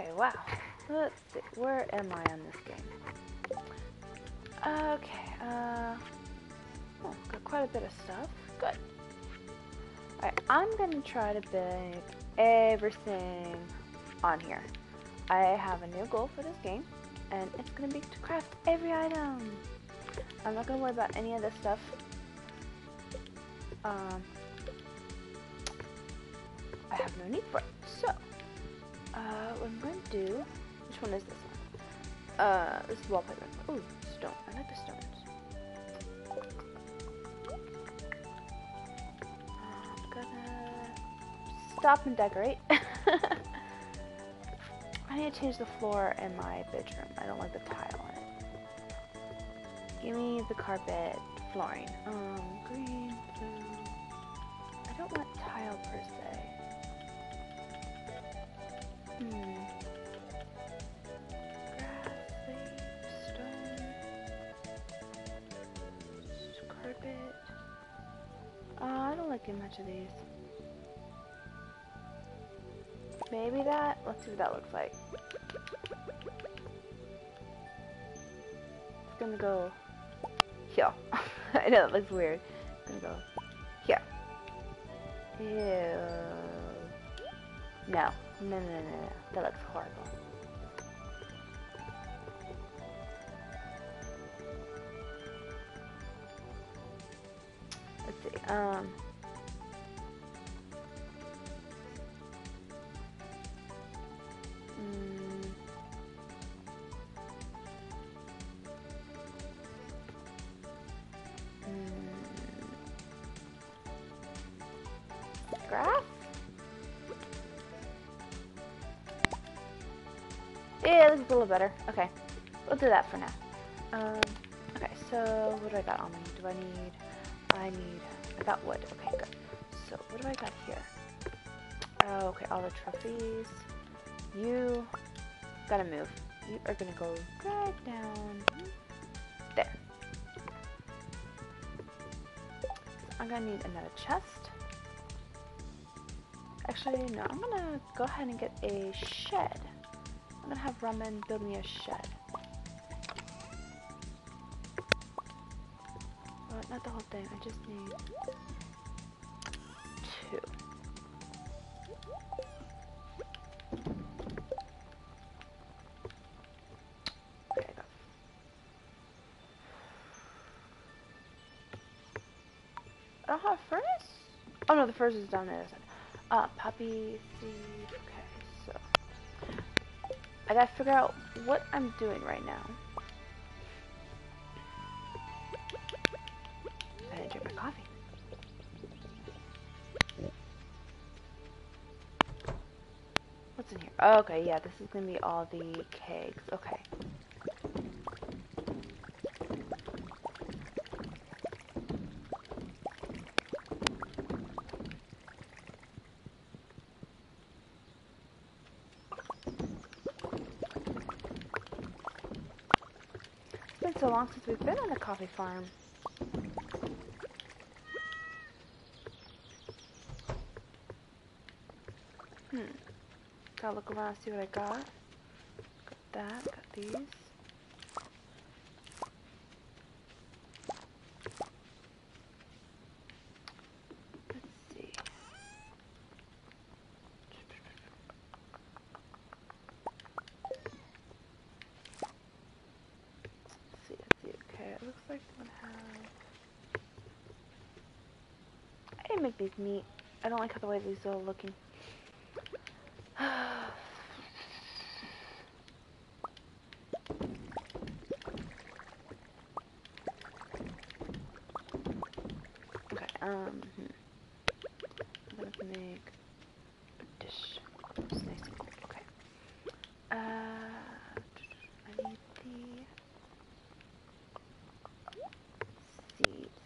Okay, wow. Let's see. Where am I on this game? Okay, oh, got quite a bit of stuff. Good. Alright, I'm gonna try to make everything on here. I have a new goal for this game, and it's gonna be to craft every item. I'm not gonna worry about any of this stuff. I have no need for it. So, what I'm going to do, which one is this one? This is wallpaper. Ooh, stone. I like the stones. I'm gonna stop and decorate. I need to change the floor in my bedroom. I don't like the tile on it. Give me the carpet flooring. Green, blue. I don't want tile per se. Grass, leaves, stone, carpet. I don't like much of these. Maybe that? Let's see what that looks like. It's gonna go here. I know that looks weird. It's gonna go here. Ew. No. No. That looks horrible. Let's see. Grass. Yeah, it looks a little better. Okay, we'll do that for now. Okay, so what do I got on me? I got wood. Okay, good. So what do I got here? Oh, okay, all the trophies. You gotta move. You are gonna go right down there. So I'm gonna need another chest. Actually, no, I'm gonna go ahead and get a shed. I'm gonna have Ramen build me a shed. Well, not the whole thing, I just need 2. Okay, go. I don't have a furnace? Oh no, the furnace is down there. Poppy seed. Okay, so I gotta figure out what I'm doing right now. I didn't drink my coffee. What's in here? Oh, okay, yeah, this is gonna be all the kegs. Okay. It's been so long since we've been on a coffee farm. Gotta look around, see what I got. Got that, got these. Let's see. Let's see. Okay, it looks like I'm gonna have... I didn't make these neat. I don't like how the way these are looking. Okay, I'm gonna make a dish. It's nice and cold. Okay. I need the seeds.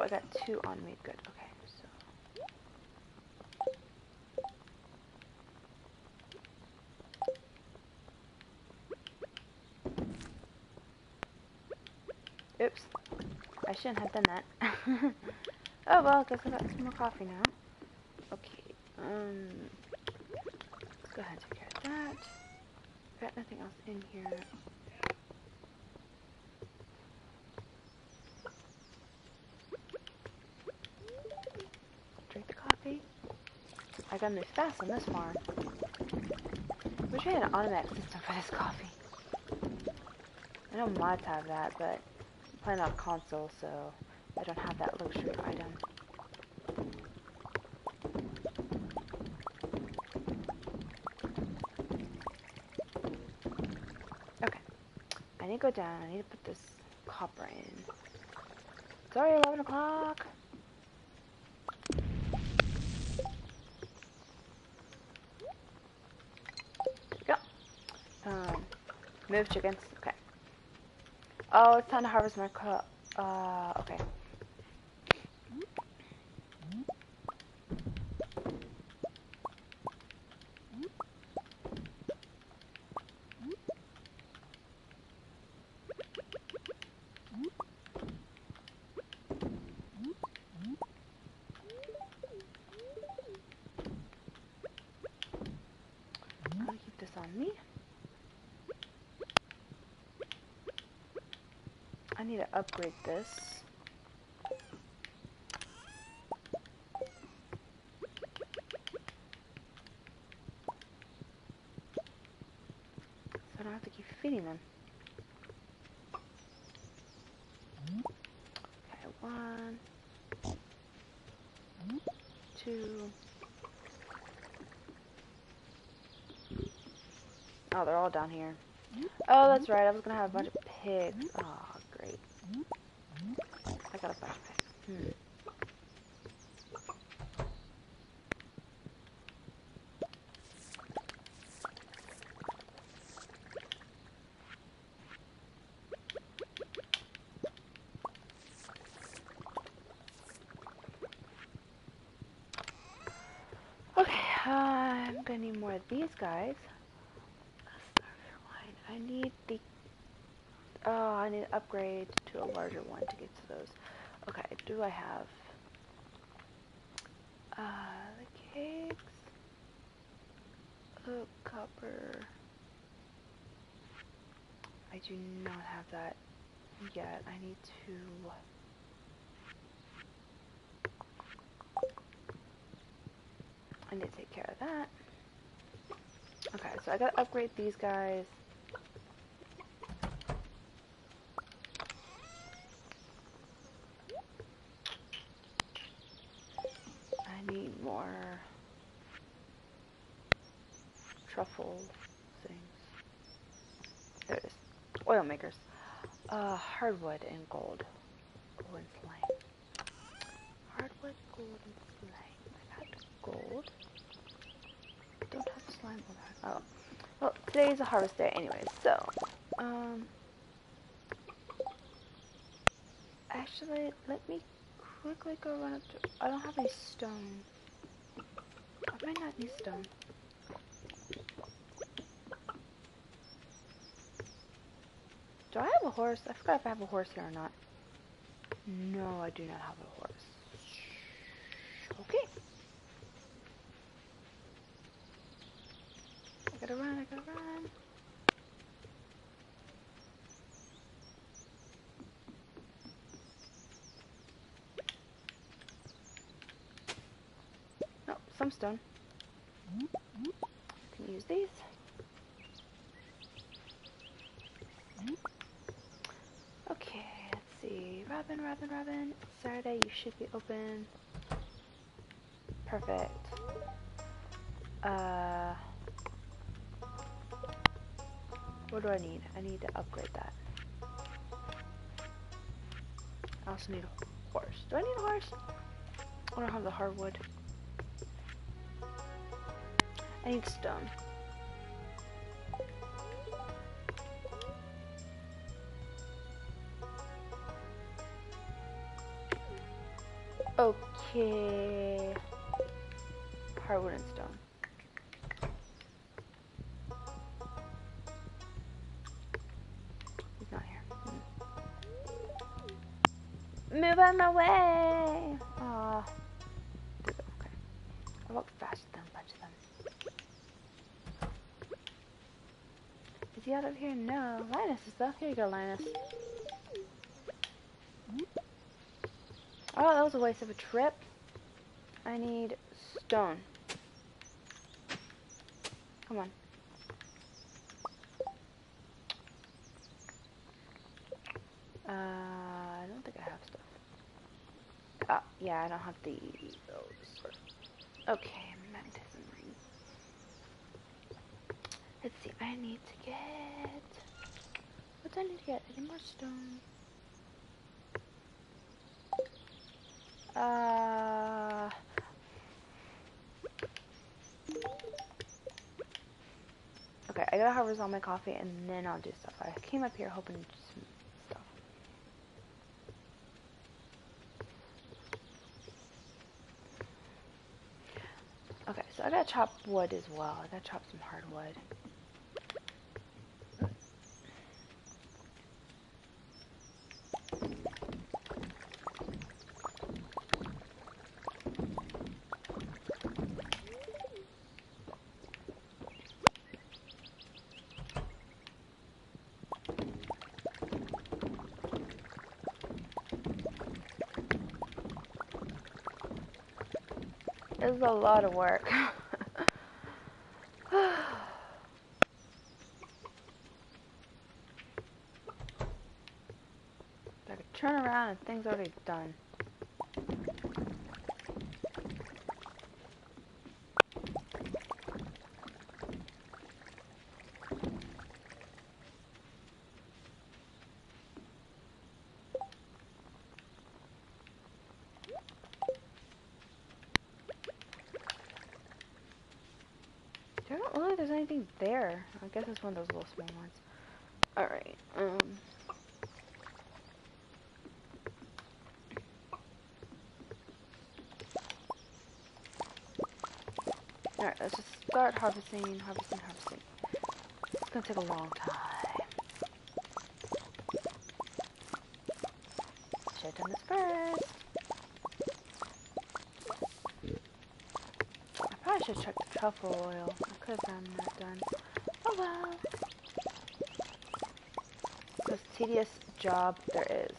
I got 2 on me. Good. Okay. So. Oops. I shouldn't have done that. Oh well, I guess I got some more coffee now. Okay. Let's go ahead and take care of that. Got nothing else in here. Drink the coffee. I gotta move fast on this farm. Wish we had an automatic system for this coffee. I know mods have that, but I'm playing on console, so I don't have that luxury item. Okay. I need to go down. I need to put this copper in. It's already 11 o'clock. Go. Move chickens. Okay. Oh, it's time to harvest my okay. I'm gonna keep this on me. I need to upgrade this. So I don't have to keep feeding them. Okay, 1, 2. Oh, they're all down here. Oh, that's right. I was gonna have a bunch of pigs. Oh, great. I got a bunch of pigs. Okay, I'm gonna need more of these guys. I need the. Oh, I need to upgrade to a larger one to get to those. Okay, do I have the cakes? Oh, copper. I do not have that yet. I need to. I need to take care of that. Okay, so I gotta upgrade these guys. I need more truffle things. There it is. Oil makers. Hardwood and gold. Gold and slime. Hardwood, gold, and slime. I got gold. Don't have slime. Oh. Well, today's a harvest day anyway, so, actually, let me quickly go run up to, I don't have any stone. I might not need stone. Do I have a horse? I forgot if I have a horse here or not. No, I do not have a horse. Okay. I gotta run, I gotta run. Oh, some stone. Can use these. Okay, let's see. Robin. Saturday, you should be open. Perfect. What do I need? I need to upgrade that. I also need a horse. Do I need a horse? I don't have the hardwood. I need stone. Okay. Hardwood and stone. He's not here. Move out of my way! Aw. Okay. I walked faster than a bunch of them. Is he out of here? No. Linus is though. Here you go, Linus. Oh, that was a waste of a trip. I need stone. Come on. I don't think I have stuff. Yeah, I don't have those. Okay, magnetism ring. Let's see, I need to get... What do I need to get? I need more stone. Okay, I gotta harvest all my coffee and then I'll do stuff. I came up here hoping to do some stuff. Okay, so I gotta chop wood as well. I gotta chop some hardwood. This is a lot of work. I could turn around and things already done. I don't look like there's anything there. I guess it's one of those little small ones. Alright, Alright, let's just start harvesting. It's gonna take a long time. Should have done this first. I probably should check the truffle oil. I could have gotten that done. Oh well. Most tedious job there is.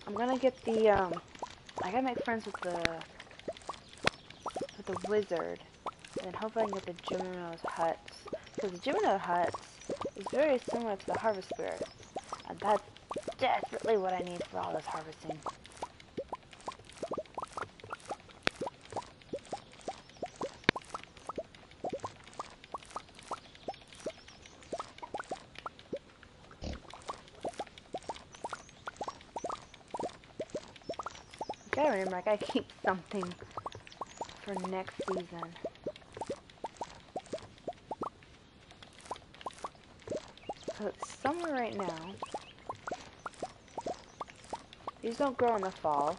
I'm gonna get the, I gotta make friends with the wizard. And then hopefully I can get the Jimino's huts. Because the Jimino huts is very similar to the harvest spirit. And that's desperately what I need for all this harvesting. I gotta remember, I gotta keep something for next season. So it's summer right now. These don't grow in the fall.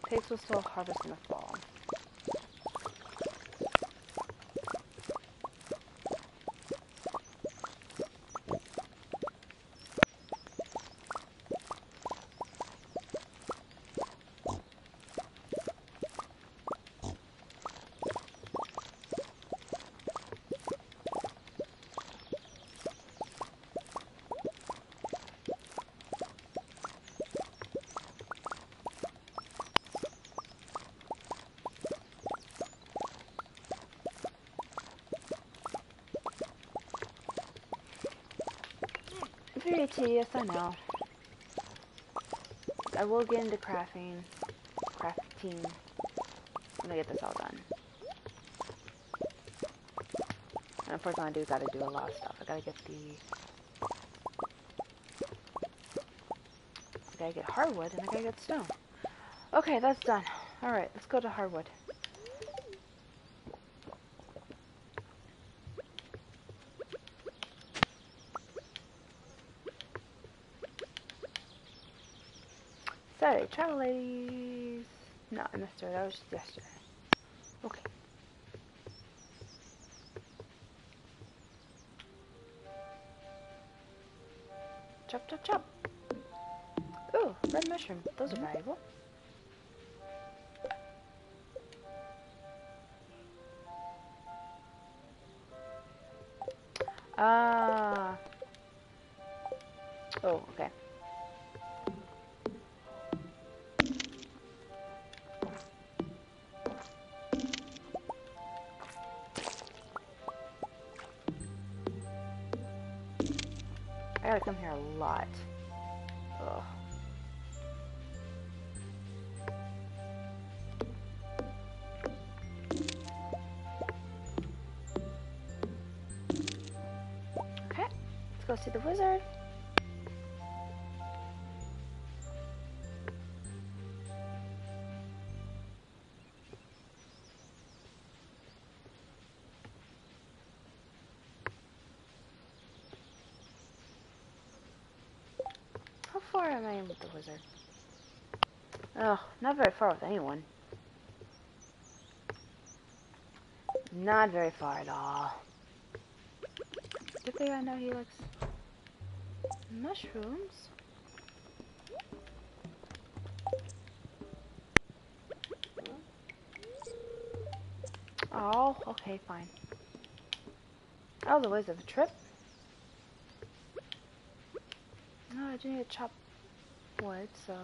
Pigs will still harvest in the fall. Very tedious, I know. I will get into crafting when I get this all done. And unfortunately, I gotta do a lot of stuff. I gotta get hardwood and I gotta get stone. Okay, that's done. Alright, let's go to hardwood. Sorry, travel ladies. No, I missed her. That was just yesterday. Okay. Chop, chop, chop. Ooh, red mushroom. Those are valuable. Ah. Oh, okay. I gotta come here a lot. Ugh. Okay, let's go see the wizard. How far am I in with the wizard? Ugh, not very far with anyone. Not very far at all. Good thing I know he likes mushrooms. Oh, okay, fine. That was a waste of a trip. No, I do need to chop wood, so...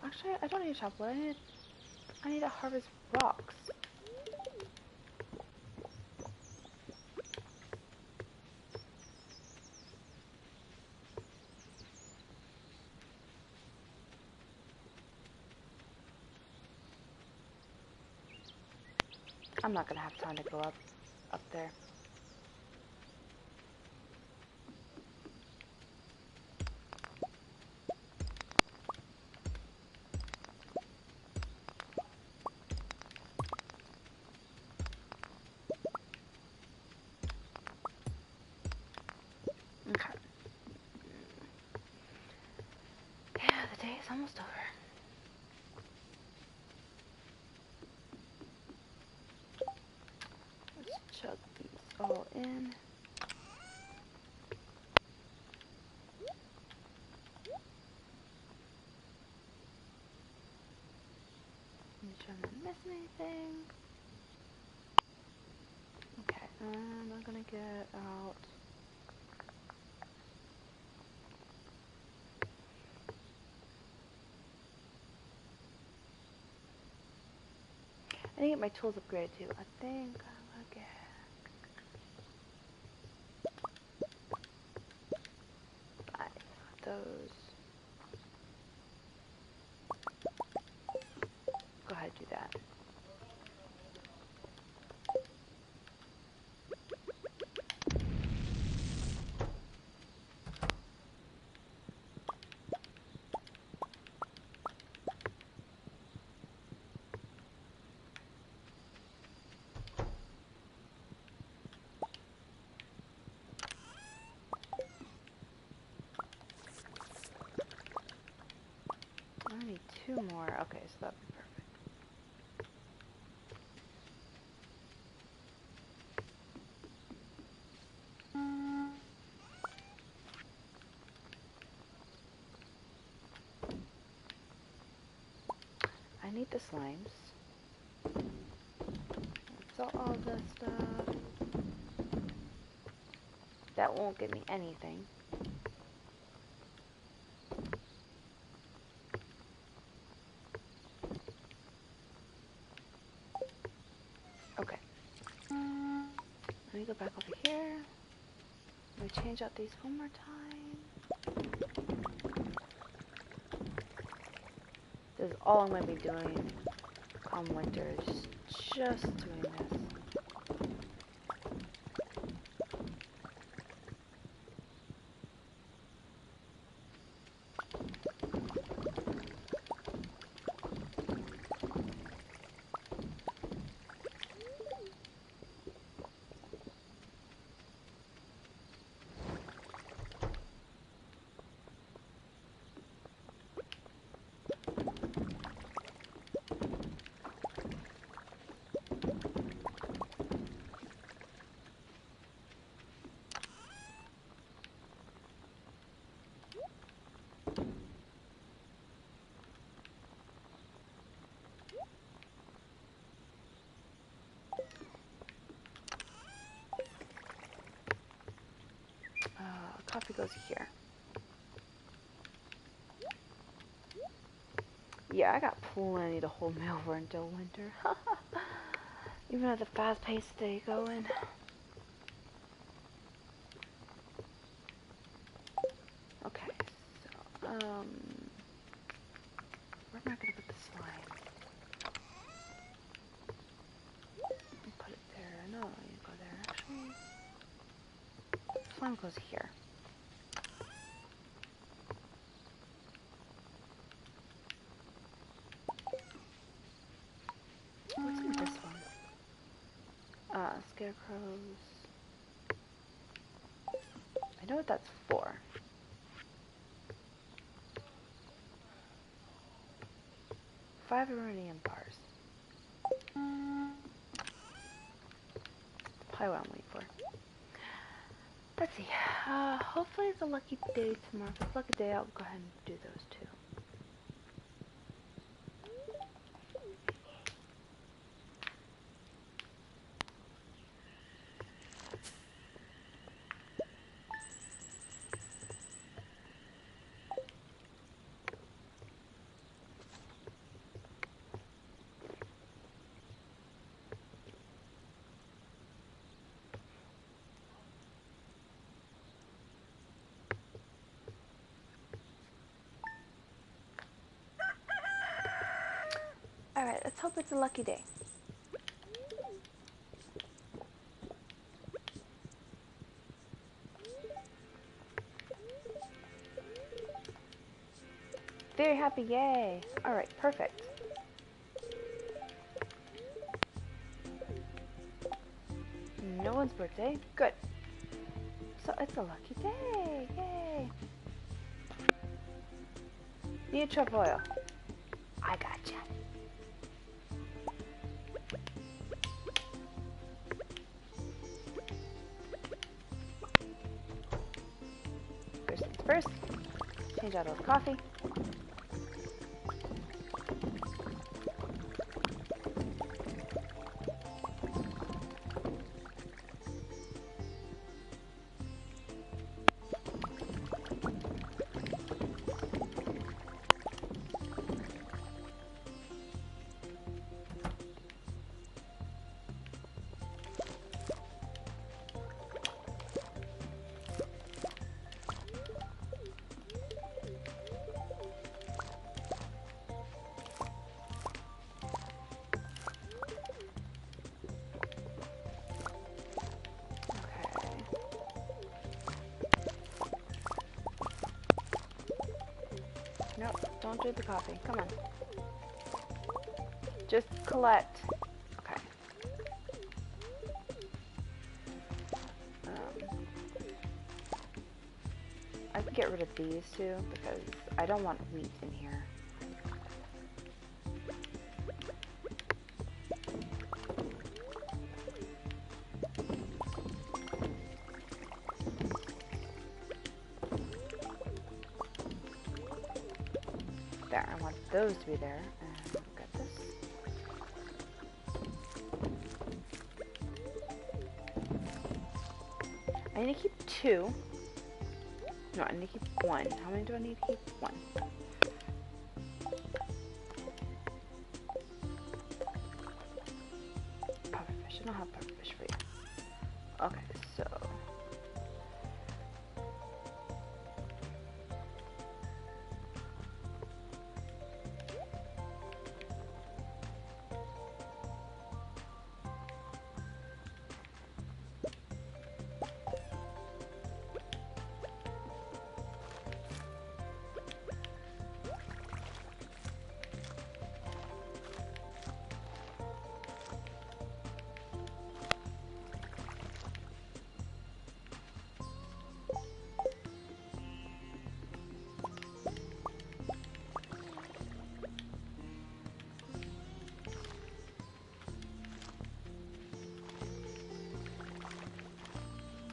actually, I don't need to chop wood. I need to harvest rocks. I'm not gonna have time to go up there. Okay. Yeah, the day is almost over. Let's chug these all in. Make sure I'm not missing anything. Okay, and I'm gonna get out. I need to get my tools upgraded too. I think I'm gonna get five of those. Go ahead, do that. I need two more. Okay, so that'd be perfect. I need the slimes. Sell all this stuff. That won't give me anything. Okay. Let me go back over here. Let me change out these one more time. This is all I'm going to be doing come winter, is just doing this. Coffee goes here. Yeah, I got plenty to hold me over until winter. Even at the fast pace they go in. Okay, so, where am I gonna put the slime? Put it there. No, you go there, actually. Slime goes here. What's in this one? Scarecrows. I know what that's for. 5 Iranian bars. That's probably what I'm waiting for. Let's see. Hopefully it's a lucky day tomorrow. If it's a lucky day, I'll go ahead and do those too. Alright, let's hope it's a lucky day. Very happy, yay! Alright, perfect. No one's birthday, good. So it's a lucky day, yay! Need truffle oil. I gotcha. First things first, change out all the coffee. Nope, don't do the coffee. Come on. Just collect. Okay. I can get rid of these too because I don't want wheat in here. There, I want those to be there. And got this. I need to keep 2. No, I need to keep 1. How many do I need to keep? 1. Pufferfish. I don't have pufferfish for you. Okay, so...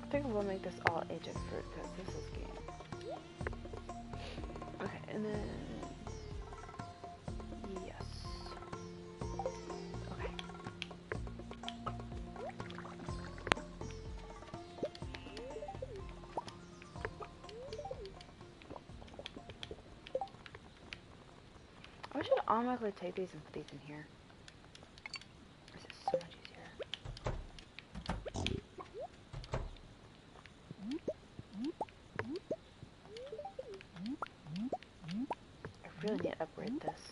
I think we'll make this all aged fruit because this is game. Okay, and then yes. Okay. should automatically take these and put these in here. This is so much easier. I really need to upgrade this.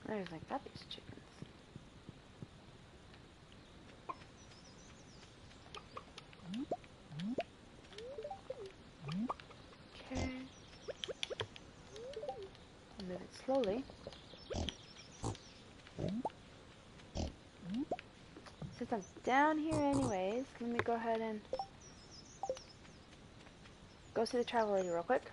There's like that, these chickens. Okay. I'll move it slowly. Since I'm down here anyways, let me go ahead and go see the travel lady real quick.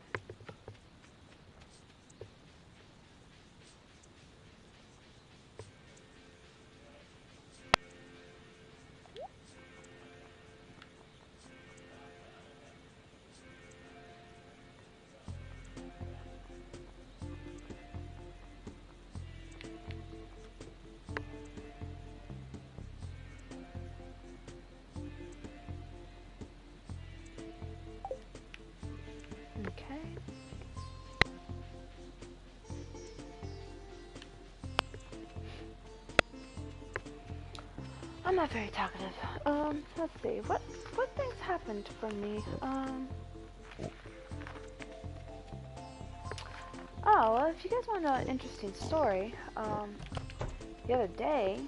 Okay. I'm not very talkative. Let's see. What things happened for me? Oh, well, if you guys want an interesting story, the other day,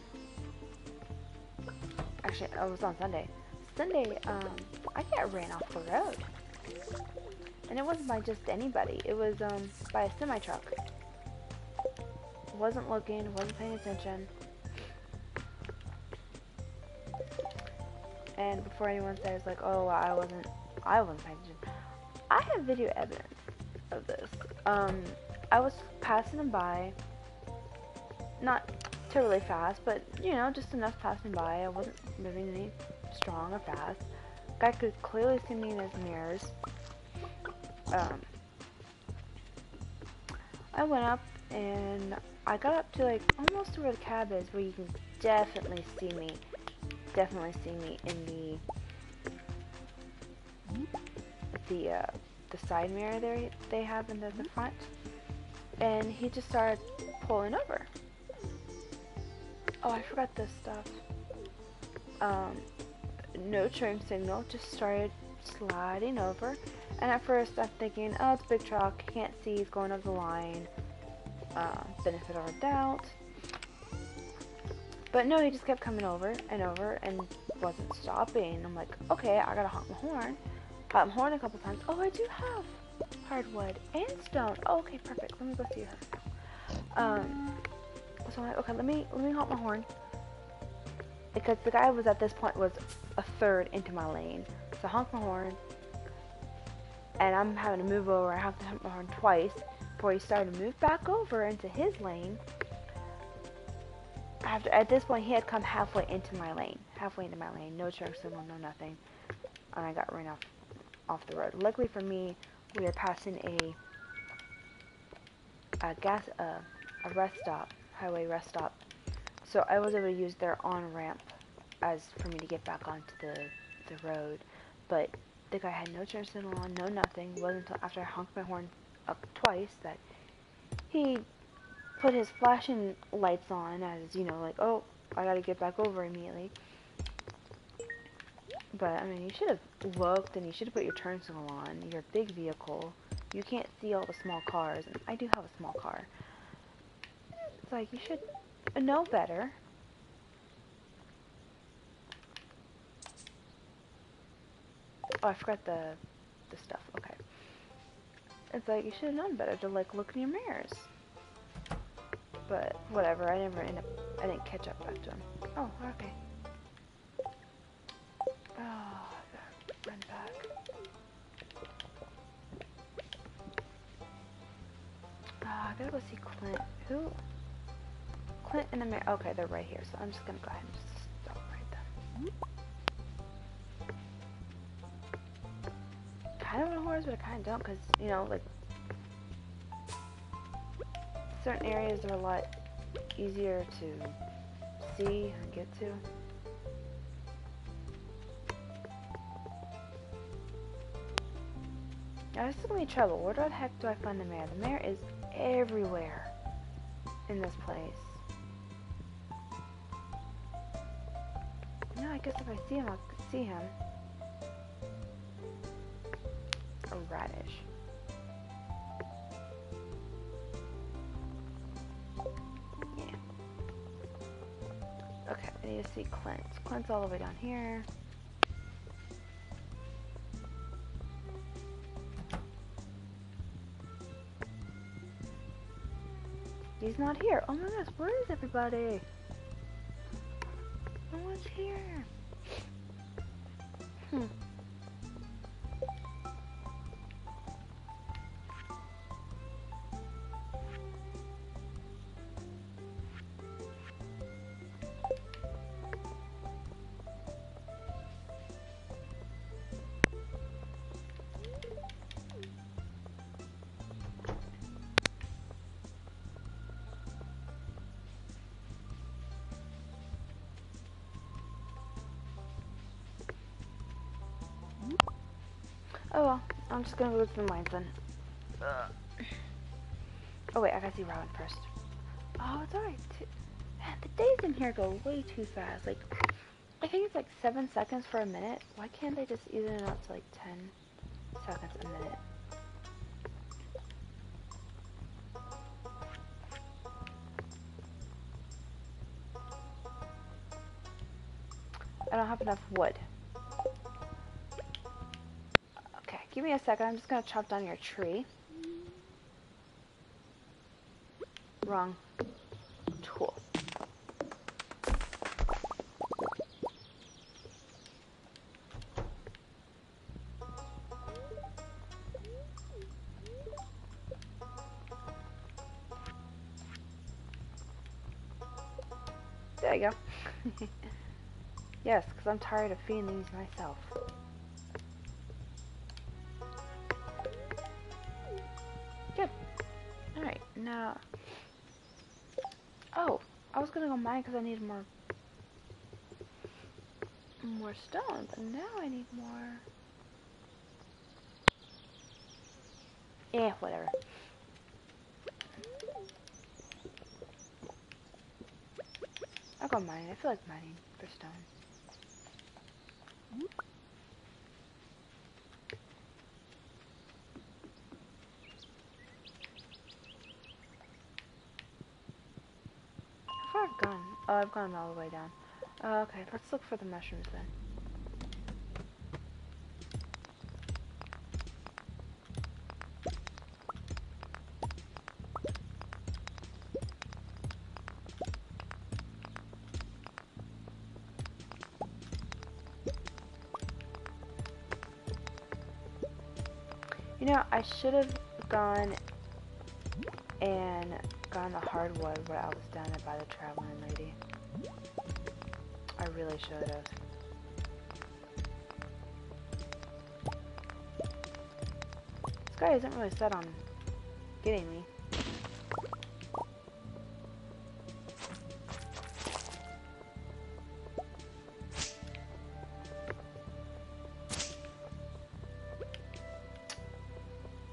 actually, it was on Sunday. Sunday, I got ran off the road. And it wasn't by just anybody. It was, by a semi-truck. Wasn't looking, wasn't paying attention. And before anyone says, like, oh, I wasn't paying attention. I have video evidence of this. I was passing him by, not terribly fast, but, you know, just enough passing by. I wasn't moving any strong or fast. Guy could clearly see me in his mirrors. I went up and I got up to, like, almost to where the cab is, where you can definitely see me in the side mirror there they have in the front. And he just started pulling over. Oh, I forgot this stuff. No turn signal, just started sliding over. And at first I'm thinking, oh, it's a big truck, can't see, he's going over the line. Benefit of a doubt. But no, he just kept coming over and wasn't stopping. I'm like, okay, I gotta honk my horn. Honk my horn a couple times. Oh, I do have hardwood and stone. Oh, okay, perfect. Let me go see her. So I'm like, okay, let me honk my horn. Because the guy was at this point was a third into my lane. So I honk my horn. And I'm having to move over. I have to honk my horn twice before he started to move back over into his lane. At this point, he had come halfway into my lane. No truck signal, no nothing. And I got ran off the road. Luckily for me, we were passing a rest stop, highway rest stop. So I was able to use their on-ramp as for me to get back onto the road. But the guy had no turn signal on, no nothing. It wasn't until after I honked my horn up twice that he put his flashing lights on as, you know, like, oh, I gotta get back over immediately. But, I mean, you should have looked and you should have put your turn signal on. You're a big vehicle. You can't see all the small cars, and I do have a small car. It's like, you should know better. Oh, I forgot the stuff. Okay. It's like, you should have known better to, like, look in your mirrors. But, whatever, I didn't catch up back to him. Oh, okay. Oh, I gotta run back. I gotta go see Clint. Who? Clint and the mayor. Okay, they're right here, so I'm just gonna go ahead and just stop right there. Kind of want a horse, but I kind of don't, because, you know, like, certain areas are a lot easier to see and get to. Now this is gonna be trouble. Where the heck do I find the mayor? The mayor is everywhere in this place. No, I guess if I see him, I'll see him. A radish. Yeah. Okay, I need to see Clint. Clint's all the way down here. He's not here. Oh my gosh, where is everybody? No one's here. Oh well, I'm just gonna go to the mines then. Oh wait, I gotta see Robin first. Oh, it's alright. Man, the days in here go way too fast. Like, I think it's like 7 seconds for a minute. Why can't they just even it out to like 10 seconds a minute? I don't have enough wood. Okay, give me a second. I'm just gonna chop down your tree. Wrong tool. There you go. Yes, because I'm tired of feeding these myself. Good. Alright, now... Oh, I was gonna go mine because I need more stone, but now I need more... whatever. I'll go mine. I feel like mining for stone. How far I've gone? Oh, I've gone all the way down. Okay, let's look for the mushrooms then. You know, I should have gone and gotten the hardwood when I was down there by the traveling lady. I really should have. This guy isn't really set on getting me.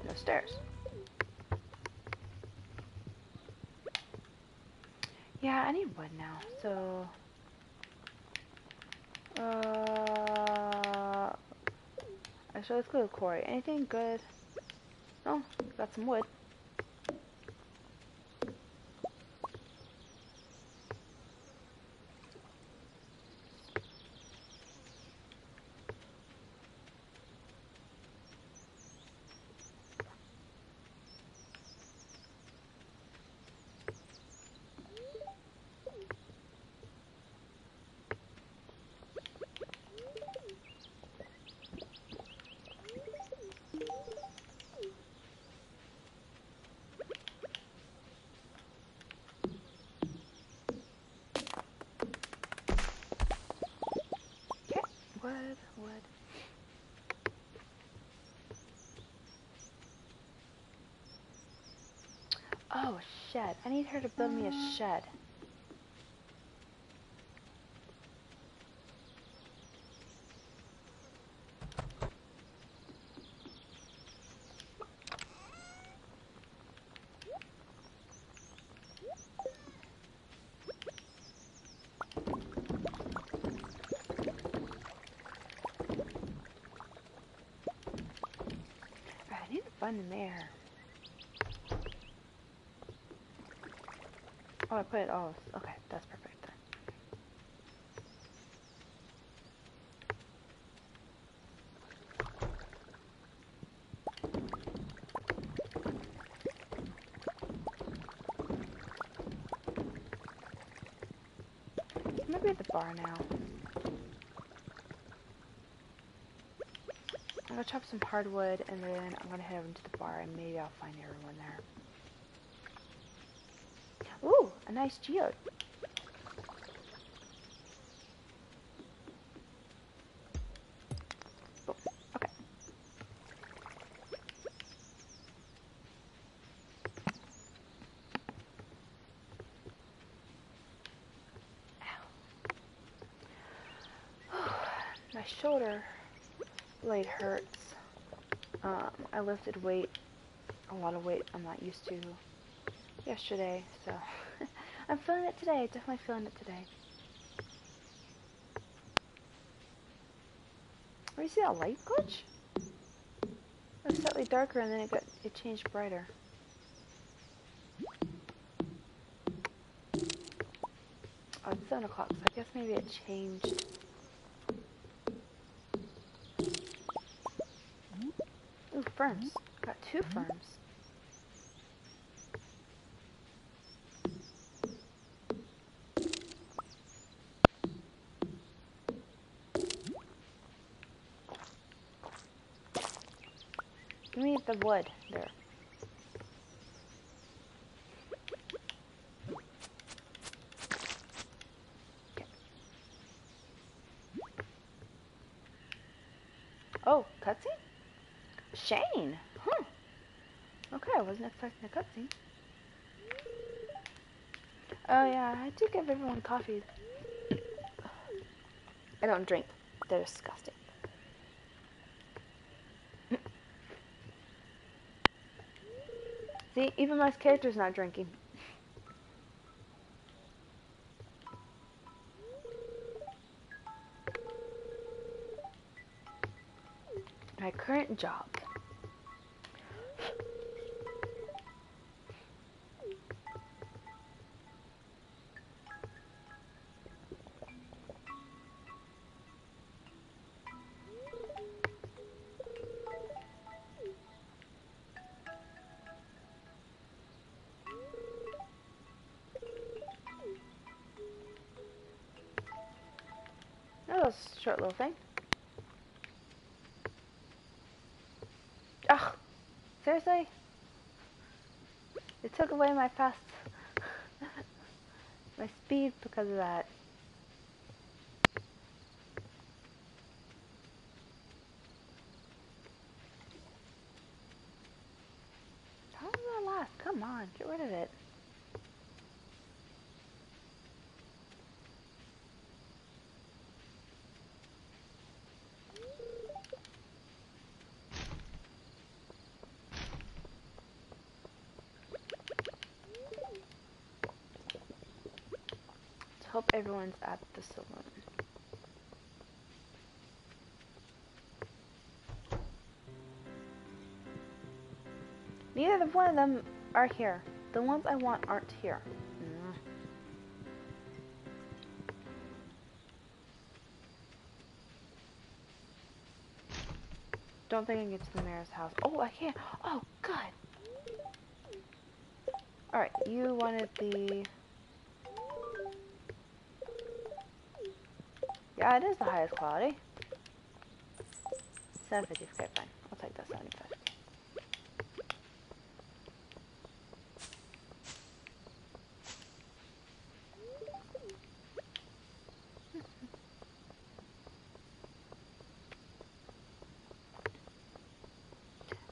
No stairs. Yeah, I need wood now, so... Actually, let's go to the quarry. Anything good? Oh, got some wood. Wood. Oh, a shed. I need her to build me a shed. find the mayor. Oh, I put it all. Okay, that's perfect then. I'm gonna be at the bar now. I'm gonna chop some hardwood and then I'm gonna head over to the bar and maybe I'll find everyone there. Ooh, a nice geode. Oh, okay. Ow. My shoulder blade hurts. I lifted weight, a lot of weight I'm not used to yesterday, so I'm feeling it today, definitely feeling it today. Oh, you see that light glitch? It was slightly darker and then it changed brighter. Oh, it's 7 o'clock, so I guess maybe it changed. Ooh, ferns. Got 2 ferns. Give me the wood there. Okay. Oh, cutscene? Shane! Huh. Okay, I wasn't expecting a cutscene. Oh yeah, I do give everyone coffee. I don't drink. They're disgusting. See, even my character's not drinking. My current job. That was a short little thing. Ugh! Seriously? It took away my fast... my speed because of that. How does that last? Come on, get rid of it. Let's hope everyone's at the saloon. Neither one of them are here. The ones I want aren't here. Don't think I can get to the mayor's house. Oh, I can't. Oh, good. Alright, you wanted the... Yeah, it is the highest quality. 750, okay, fine. I'll take that 75.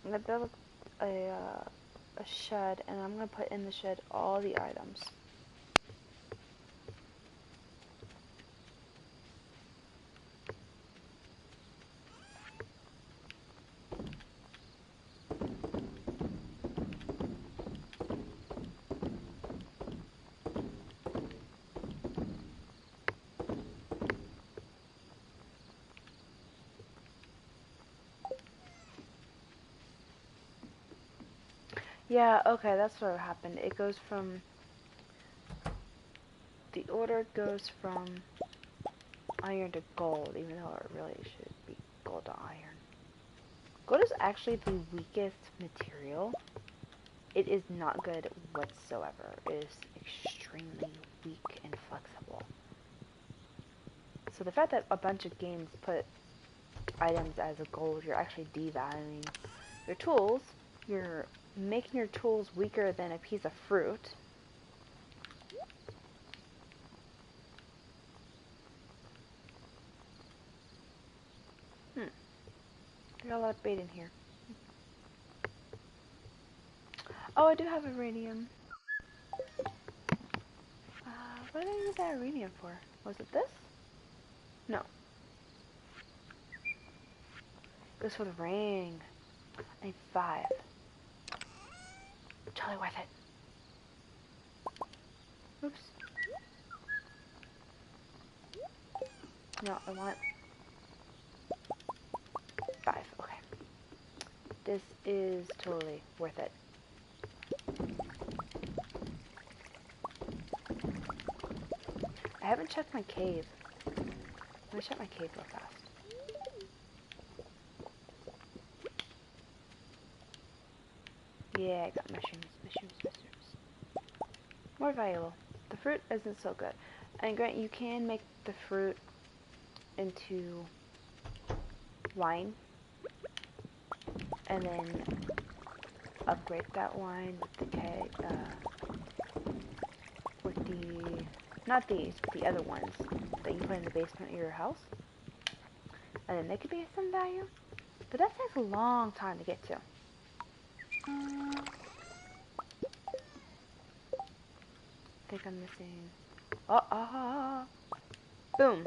I'm gonna build a shed, and I'm gonna put in the shed all the items. Yeah, okay, that's what happened. It goes from... The order goes from iron to gold, even though it really should be gold to iron. Gold is actually the weakest material. It is not good whatsoever. It is extremely weak and flexible. So the fact that a bunch of games put items as a gold, you're actually devaluing your tools. You're making your tools weaker than a piece of fruit. I got a lot of bait in here. Oh, I do have iridium. What did I use that iridium for? Was it this? No. It was for the ring. I need 5. Totally worth it. Oops. No, I want 5. Okay. This is totally worth it. I haven't checked my cave. I'm gonna check my cave real fast. Yeah, I got mushrooms. More valuable. The fruit isn't so good. And Grant, you can make the fruit into wine. And then upgrade that wine with the with the, not these, but the other ones that you put in the basement of your house. And then they could be of some value. But that takes a long time to get to. I think I'm missing. Boom.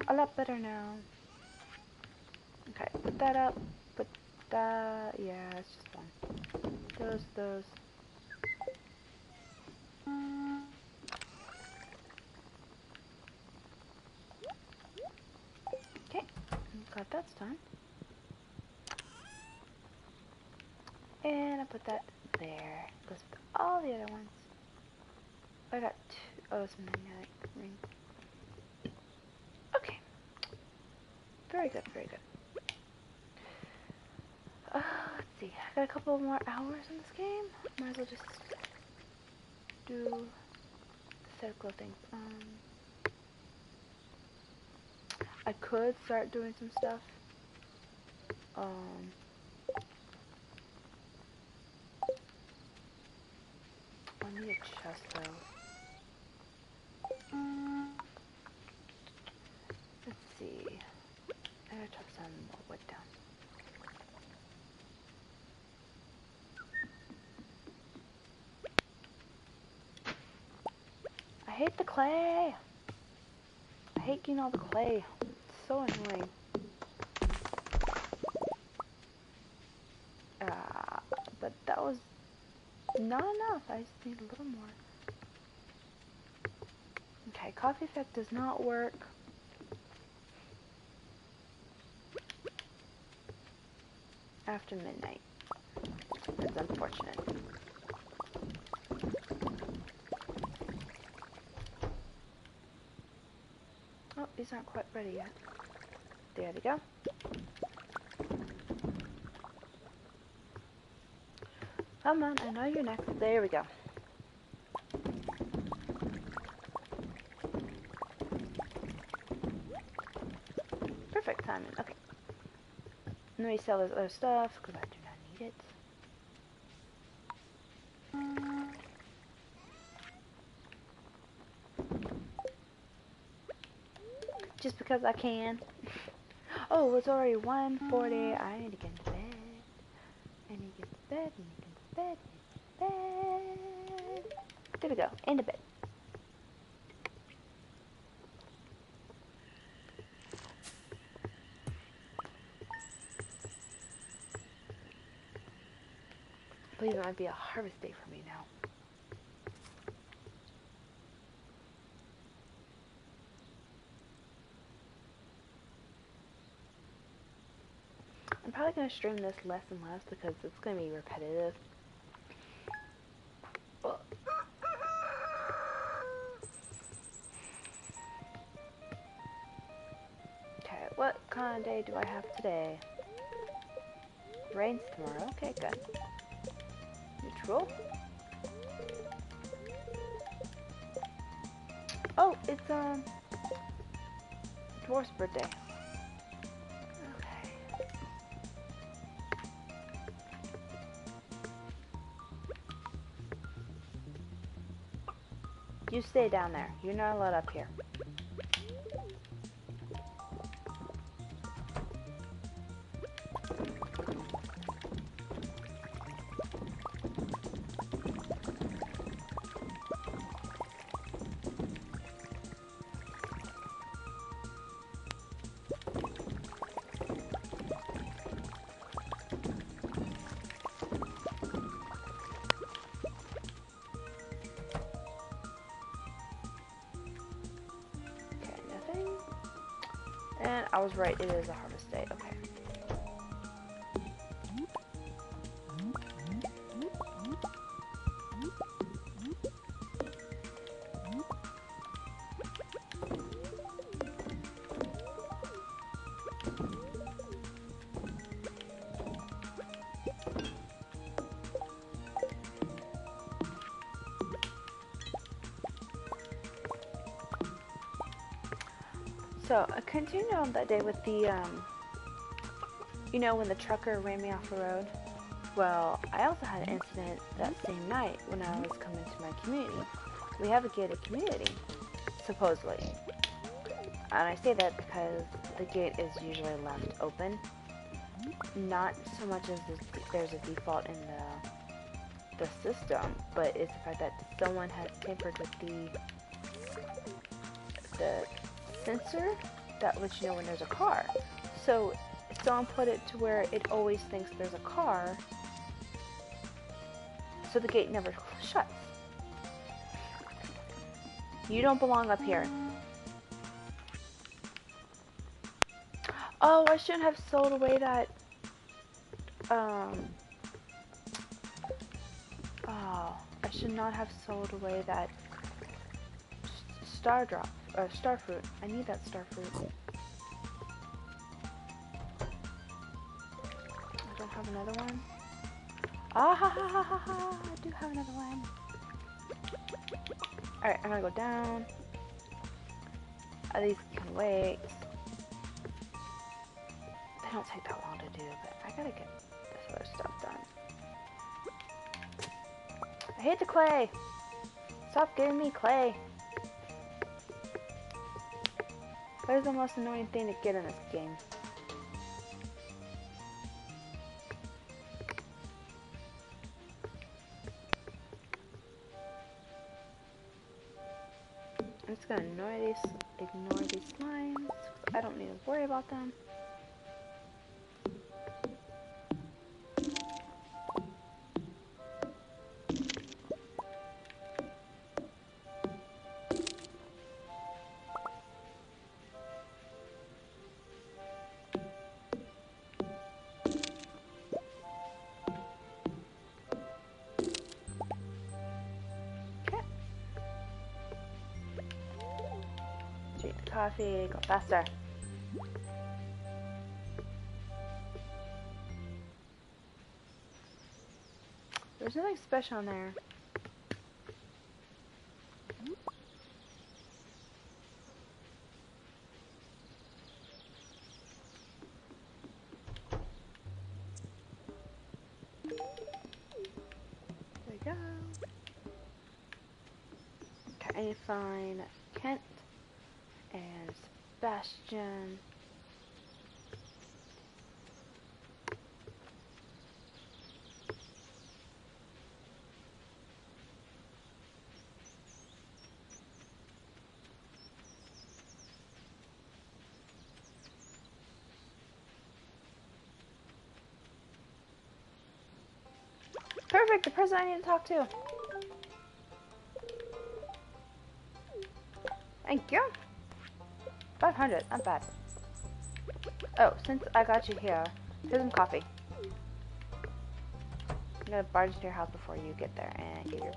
A lot better now. Okay, put that up. Put that. Yeah, it's just one. Those. Okay, got that done. And I put that there. Goes with all the other ones. I got 2. Oh, some magnetic ring. Okay. Very good. Let's see. I got a couple more hours in this game. Might as well just do the circle thing. I could start doing some stuff. I need a chest though. Let's see. I gotta chop some more wood down. I hate the clay. I hate getting all the clay. It's so annoying. But that was not enough. I just need a little more. Okay, coffee effect does not work. After midnight. That's unfortunate. Oh, these aren't quite ready yet. There we go. Come on, I know you're next. There we go. Perfect timing. Okay. Let me sell this other stuff because I do not need it. Just because I can. Oh, it's already 1:40. I need to get into bed. There we go. Into bed. I believe it might be a harvest day for me now. probably going to stream this less and less because it's going to be repetitive. Okay, what kind of day do I have today? Rains tomorrow. Okay, good. Neutral. Oh, it's Dwarf's birthday. Okay. You stay down there. You're not allowed up here. And I was right, it is a harvest day. Okay. So, I continued on that day with the, you know, when the trucker ran me off the road. Well, I also had an incident that same night when I was coming to my community. We have a gated community, supposedly. And I say that because the gate is usually left open. Not so much as there's a default in the system, but it's the fact that someone has tampered with the sensor that lets you know when there's a car. So someone put it to where it always thinks there's a car, so the gate never shuts. You don't belong up here. Oh, I shouldn't have sold away that oh, I should not have sold away that star fruit. I need that star fruit. I don't have another one. Ah ha ha ha ha ha! I do have another one. Alright, I'm gonna go down. These can wait. They don't take that long to do, but I gotta get this other stuff done. I hate the clay! Stop giving me clay! What is the most annoying thing to get in this game? I'm just gonna ignore these slimes. I don't need to worry about them. Coffee, go faster. There's nothing special in there. There we go. Okay, I need to find Kent and Sebastian. Perfect, the person I need to talk to. Thank you. 500, not bad. Oh, since I got you here, Here's some coffee. I'm gonna barge into your house before you get there and give your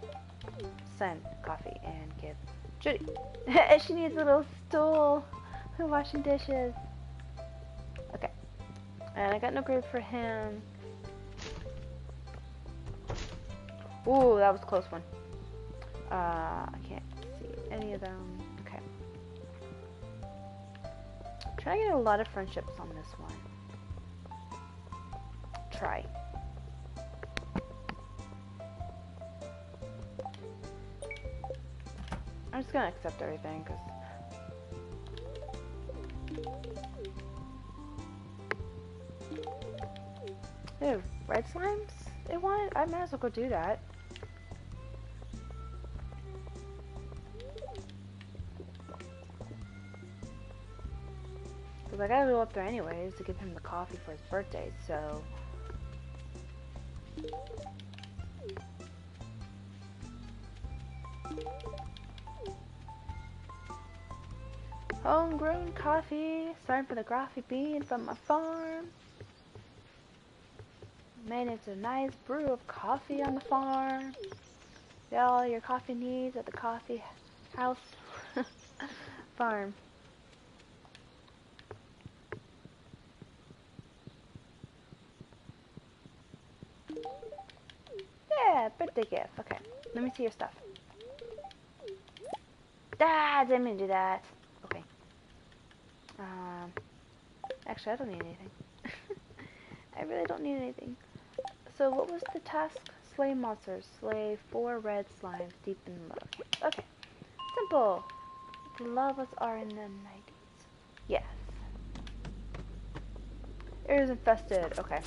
son coffee and give Judy. She needs a little stool for washing dishes. Okay. And I got no grade for him. Ooh, that was a close one. I can't see any of them. Okay. Try to get a lot of friendships on this one. Try. I'm just gonna accept everything because ew, red slimes they wanted? I might as well go do that. Because I gotta go up there anyways to give him the coffee for his birthday, so homegrown coffee, starting for the coffee bean from my farm. Made into a nice brew of coffee on the farm. Get all your coffee needs at the coffee house farm. Yeah, birthday gift. Okay, let me see your stuff. Ah, didn't mean to do that. Okay. Actually, I don't need anything. I really don't need anything. So what was the task? Slay monsters. Slay 4 red slimes deep in the lava. Okay. Simple. The lavas are in the 90s. Yes. It is infested. Okay.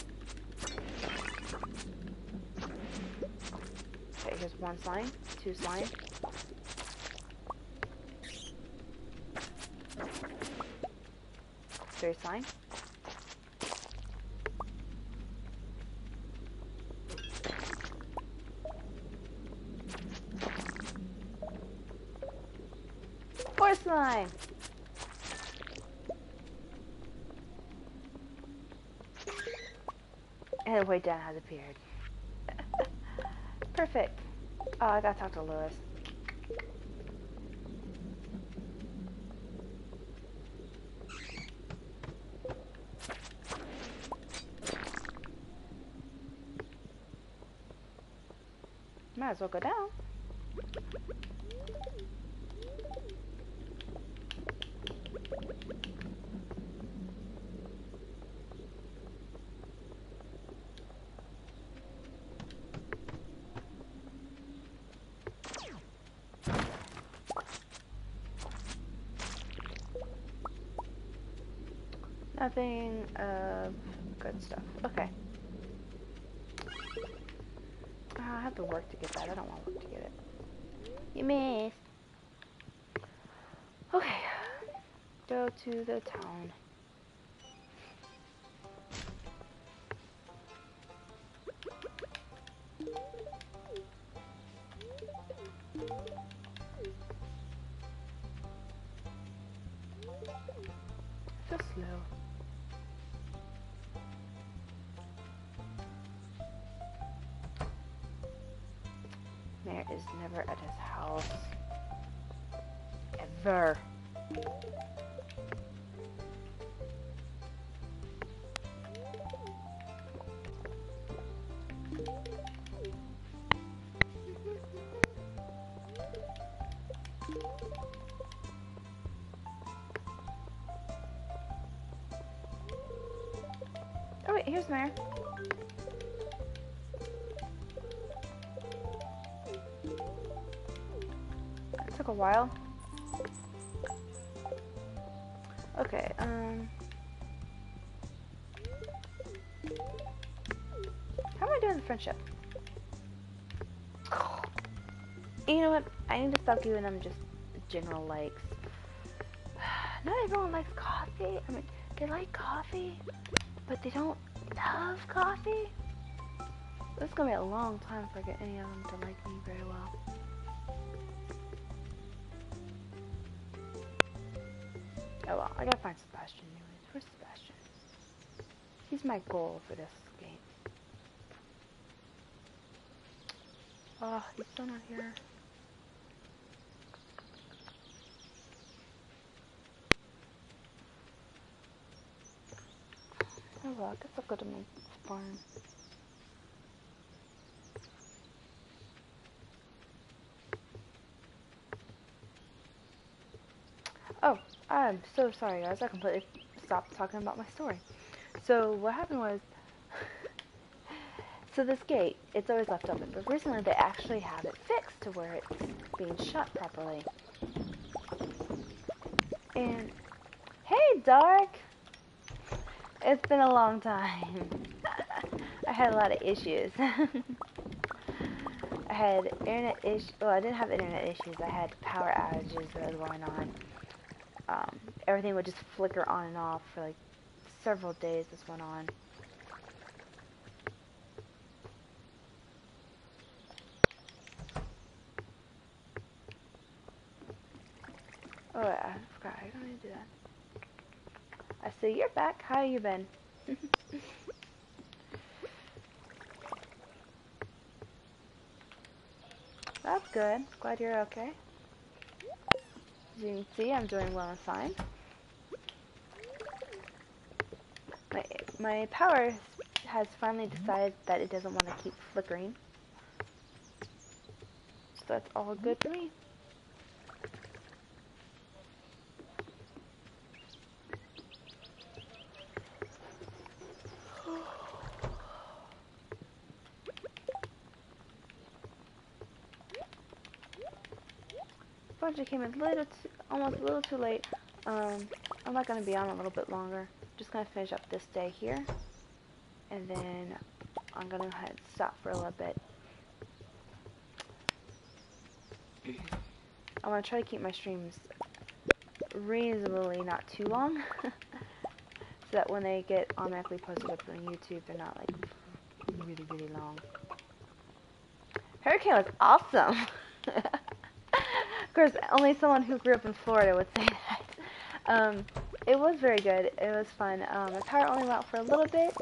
Okay, here's 1 slime. 2 slime. 3 slime. 4 slime. And the way down has appeared. Perfect. Oh, I gotta talk to Lewis. Might as well go down. Nothing of good stuff. Okay. I have to work to get that. I don't want to work to get it. You missed. Okay. Go to the town. So slow. Mayor is never at his house. Ever. Oh wait, here's Mayor. It took a while. Okay, how am I doing the friendship? You know what? I need to stop giving them just general likes. Not everyone likes coffee. I mean, they like coffee, but they don't love coffee. This is gonna be a long time before I get any of them to like me very well. Oh well, I gotta find Sebastian anyways. Where's Sebastian? He's my goal for this game. Oh, he's still not here. Oh well, I guess I'll go to my farm. Oh, I'm so sorry guys, I completely stopped talking about my story. So what happened was, so this gate, it's always left open, but recently they actually have it fixed to where it's being shut properly. And, hey Dark! It's been a long time. I had a lot of issues. I had internet issues, well I didn't have internet issues, I had power outages that was going on. Everything would just flicker on and off for like several days this went on. Oh yeah, I forgot, I don't need to do that. I see you're back, how you been? That's good, glad you're okay. As you can see, I'm doing well and fine. My power has finally decided that it doesn't want to keep flickering. So that's all good for me. Project came in almost a little too late. I'm not going to be on a little bit longer. Just going to finish up this day here. And then I'm going to go ahead and stop for a little bit. I want to try to keep my streams reasonably not too long. So that when they get automatically posted up on YouTube, they're not like really, really long. Hurricane was awesome! Of course, only someone who grew up in Florida would say that. It was very good. It was fun. My power only went out for a little bit.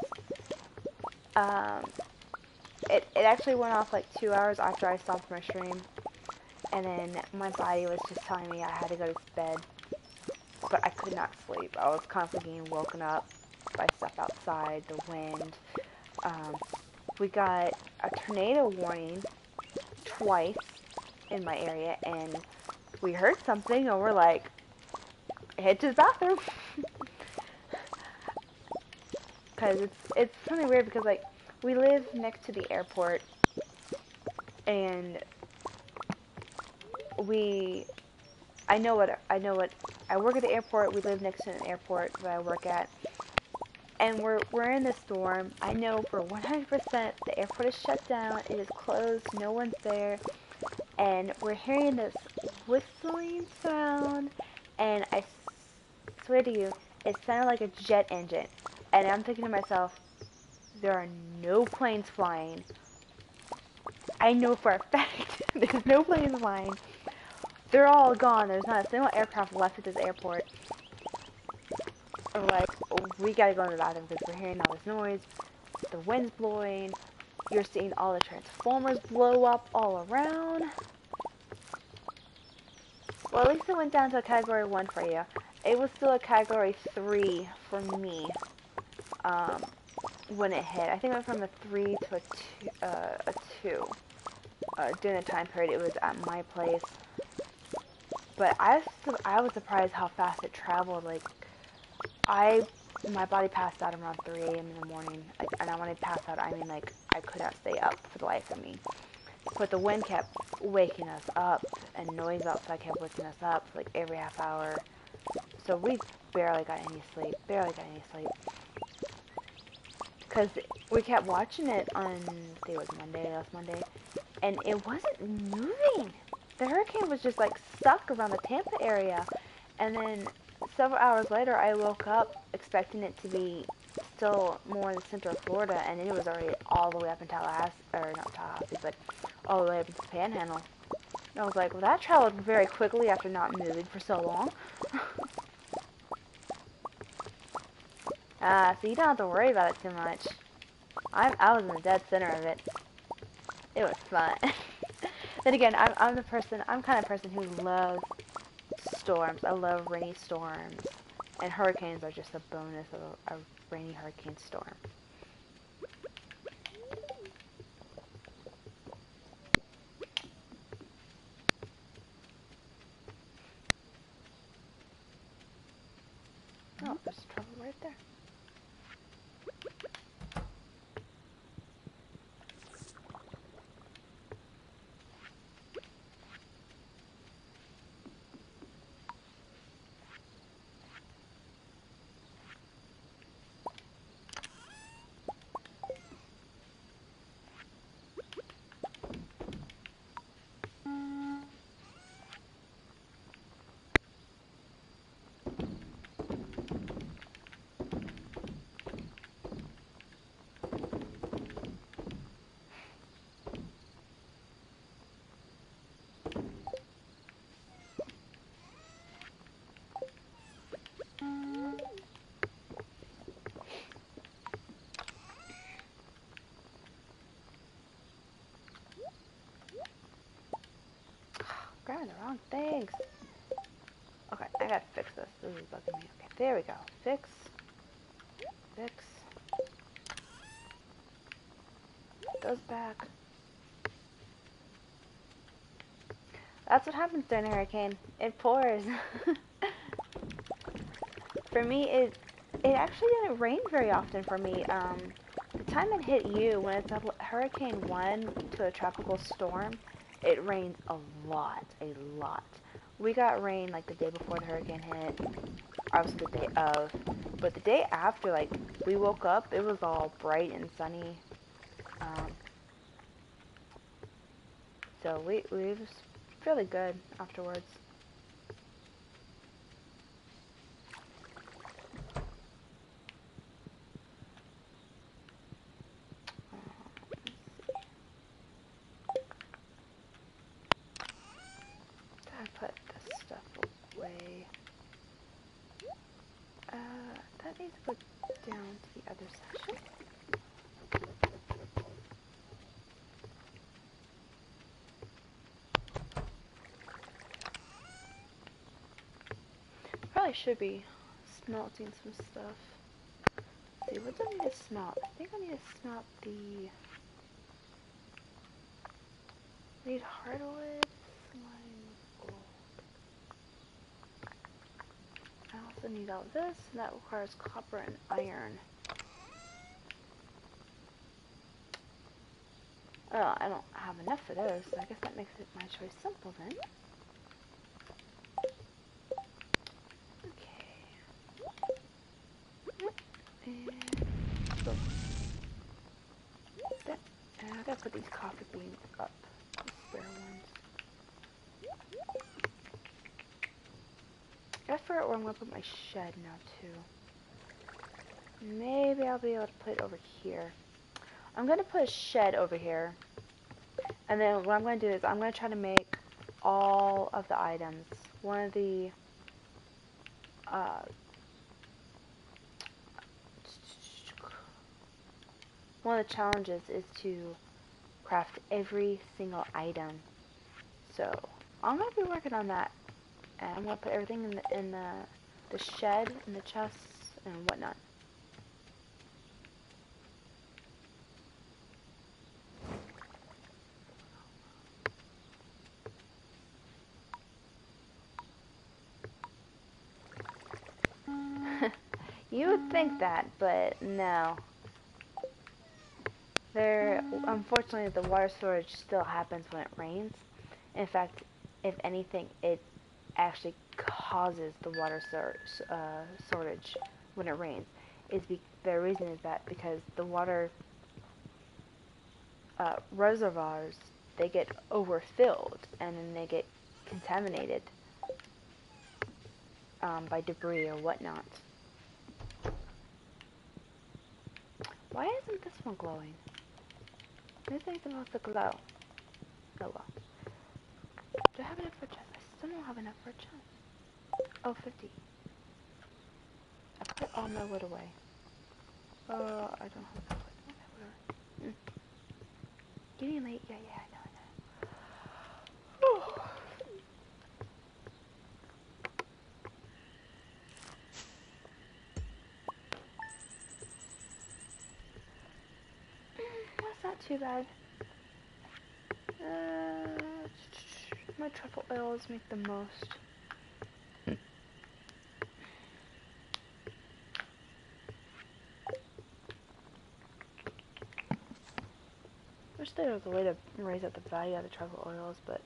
It actually went off like 2 hours after I stopped my stream. And then my body was just telling me I had to go to bed. But I could not sleep. I was constantly getting woken up by stuff outside, the wind. We got a tornado warning twice in my area, and we heard something, and we're like, head to the bathroom. Because it's something weird, because like we live next to the airport, and I work at the airport. We live next to an airport that I work at, and we're in this storm. I know for 100% the airport is shut down. It is closed. No one's there, and we're hearing this whistling sound, and I swear to you, it sounded like a jet engine. And I'm thinking to myself, there are no planes flying. I know for a fact there's no planes flying. They're all gone. There's not a single aircraft left at this airport. And we're like, oh, we gotta go in the bathroom because we're hearing all this noise. The wind's blowing. You're seeing all the transformers blow up all around. Well, at least it went down to a category 1 for you. It was still a category 3 for me when it hit. I think it went from a 3 to a 2. During the time period it was at my place. But I was surprised how fast it traveled. Like, my body passed out around 3 a.m. in the morning. Like, and when I passed out, I mean, like, I could not stay up for the life of me. But the wind kept waking us up, and noise outside kept waking us up, like, every half hour. So we barely got any sleep. Because we kept watching it on, I think it was last Monday, and it wasn't moving. The hurricane was just, like, stuck around the Tampa area. And then several hours later, I woke up expecting it to be still more in the center of Florida, and it was already all the way up in Tallahassee, or not Tallahassee, but all the way up into the Panhandle. And I was like, well, that traveled very quickly after not moving for so long. So you don't have to worry about it too much. I was in the dead center of it. It was fun. Then again, I'm kind of person who loves storms. I love rainy storms. And hurricanes are just a bonus of a rainy hurricane storm. Oh, there's trouble right there. Grabbing the wrong things. Okay, I gotta fix this. This is bugging me. Okay, there we go. Fix. Fix. Put those back. That's what happens during a hurricane. It pours. For me, it actually didn't rain very often for me. The time it hit you, when it's a Hurricane 1 to a tropical storm, it rains a lot, a lot. We got rain like the day before the hurricane hit, obviously the day of, but the day after, like, we woke up, it was all bright and sunny. So we was fairly good afterwards. I put this stuff away. That needs to go down to the other section. Probably should be smelting some stuff. Let's see, what do I need to smelt? I think I need to smelt the... I need hardwood, slime, gold. I also need all this, and that requires copper and iron. Oh, I don't have enough for those, so I guess that makes it my choice simple then. And boom. That, and I gotta put these coffee beans up, the spare ones. I gotta figure out where I'm gonna put my shed now too. Maybe I'll be able to put it over here. I'm gonna put a shed over here. And then what I'm going to do is I'm going to try to make all of the items. One of the challenges is to craft every single item. So I'm going to be working on that. And I'm going to put everything in the shed, in the chests, and whatnot. You would think that, but no. Unfortunately, the water storage still happens when it rains. In fact, if anything, it actually causes the water shortage when it rains. The reason is that because the water reservoirs, they get overfilled and then they get contaminated by debris or whatnot. Why isn't this one glowing? Why is anything else to glow? Oh well. Do I have enough for a chest? I still don't have enough for a chest. Oh, 50. I put all my wood away. I don't have a pallet. Okay, whatever. Getting late. Yeah, I know. That's not too bad. My truffle oils make the most. Wish there was a way to raise up the value of the truffle oils, but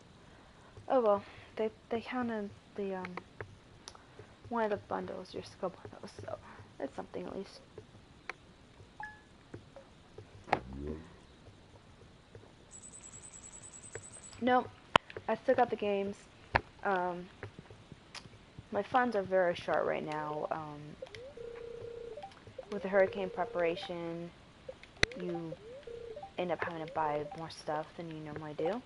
oh well. They counted the one of the bundles, your skill bundles, so it's something at least. Nope, I still got the games. My funds are very short right now. With the hurricane preparation, you end up having to buy more stuff than you normally do.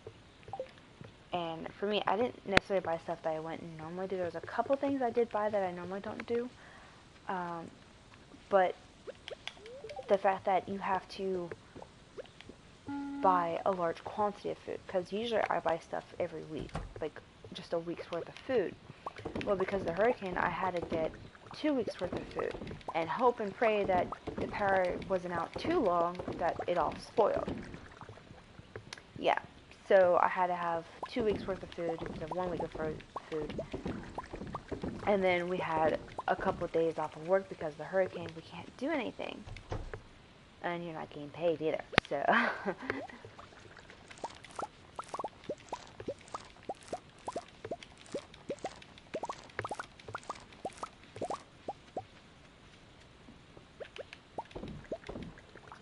And for me, I didn't necessarily buy stuff that I wouldn't normally do. There was a couple things I did buy that I normally don't do. But the fact that you have to buy a large quantity of food, because usually I buy stuff every week, like just a week's worth of food. Well, because of the hurricane, I had to get 2 weeks worth of food and hope and pray that the power wasn't out too long that it all spoiled. Yeah, so I had to have 2 weeks worth of food instead of 1 week of food. And then we had a couple of days off of work because of the hurricane. We can't do anything. And you're not getting paid either, so.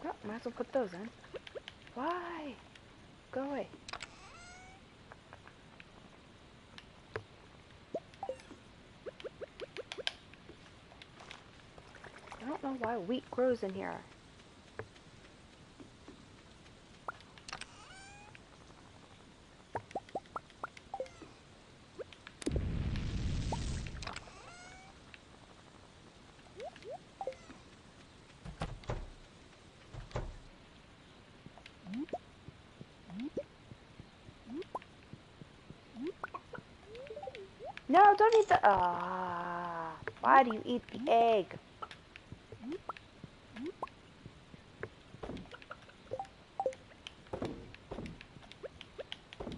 Well, might as well put those in. Why? Go away. I don't know why wheat grows in here. No, don't eat the... why do you eat the egg?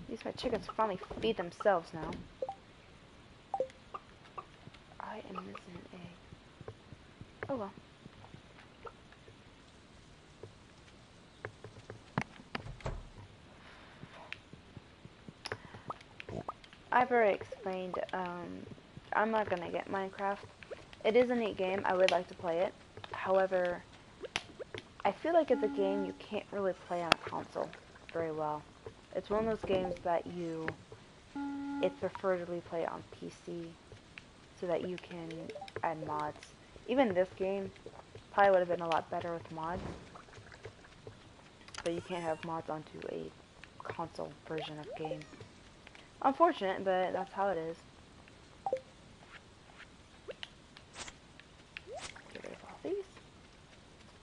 These my chickens finally feed themselves now. I am missing an egg. Oh well. I've already explained, I'm not gonna get Minecraft. It is a neat game, I would like to play it. However, I feel like it's a game you can't really play on a console very well. It's one of those games that it's preferably play on PC so that you can add mods. Even this game probably would have been a lot better with mods, but you can't have mods onto a console version of game. Unfortunate, but that's how it is. Get rid of all these.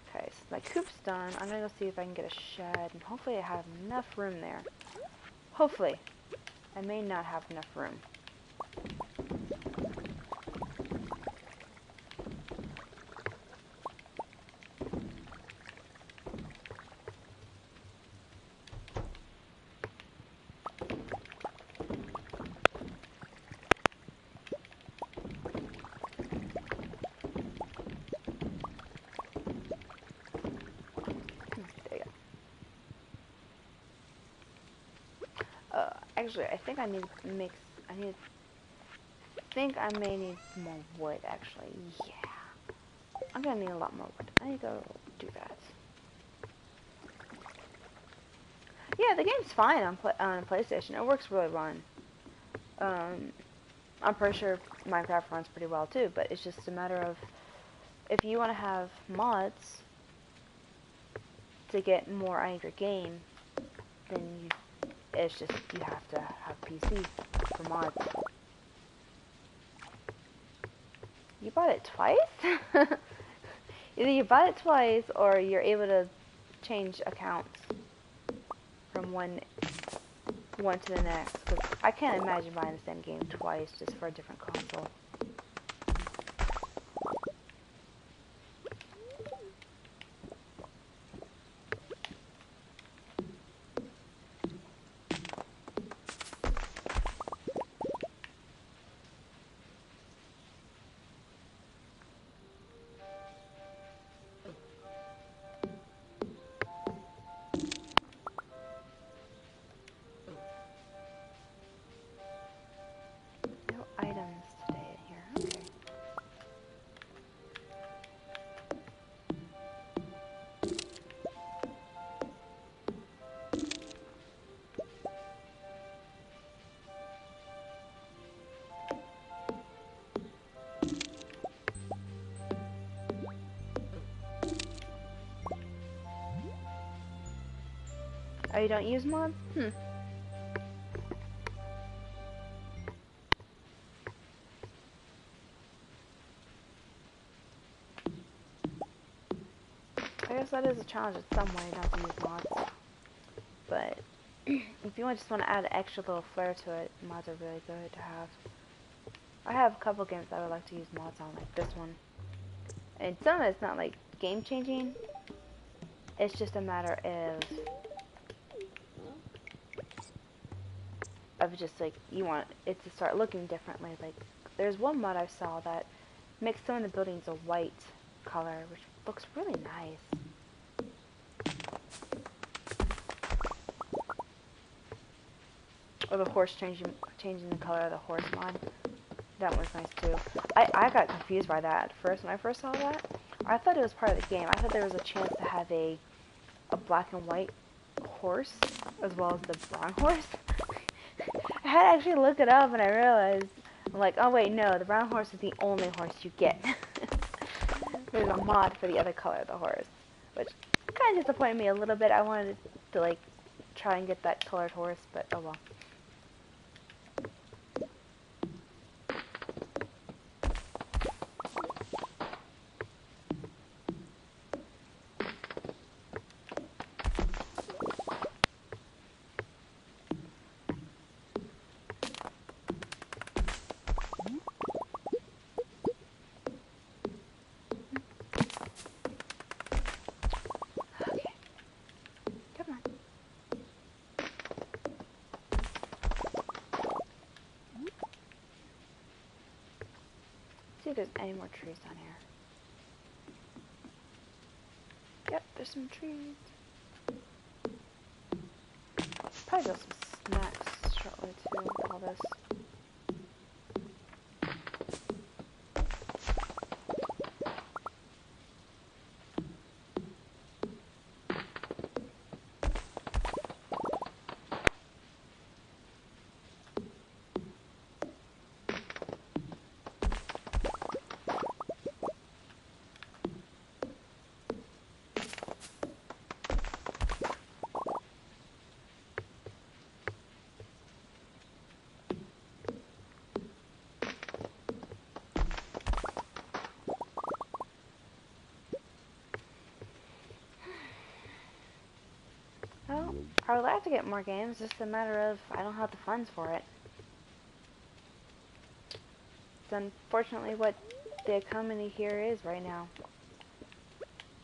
Okay, so my coop's done. I'm gonna go see if I can get a shed, and hopefully I have enough room there. Hopefully. I may not have enough room. Actually, I think I need to mix. I may need more wood. Actually, yeah, I'm gonna need a lot more wood. I need to go do that. Yeah, the game's fine on PlayStation. It works really well. I'm pretty sure Minecraft runs pretty well too. But it's just a matter of if you want to have mods to get more out of your game, then it's just you have to have PC for mods. You bought it twice? Either you buy it twice, or you're able to change accounts from one to the next. 'Cause I can't imagine buying the same game twice just for a different console. No items today in here. Okay. Oh, you don't use mods? I guess that is a challenge in some way not to use mods. But if you just want to add an extra little flair to it, mods are really good to have. I have a couple games that I would like to use mods on, like this one. And some of it's not like game changing. It's just a matter of just like you want it to start looking differently. Like there's one mod I saw that makes some of the buildings a white color, which looks really nice. Or the horse changing the color of the horse mod. That one's nice too. I got confused by that at first when I first saw that. I thought it was part of the game. I thought there was a chance to have a black and white horse as well as the brown horse. I had to actually look it up and I realized, I'm like, oh wait, no, the brown horse is the only horse you get. There's a mod for the other color of the horse, which kind of disappointed me a little bit. I wanted to like try and get that colored horse, but oh well. See if there's any more trees down here. Yep, there's some trees. Probably got some snacks shortly too with all this. Well, I would like to get more games, just a matter of I don't have the funds for it. It's unfortunately what the economy here is right now.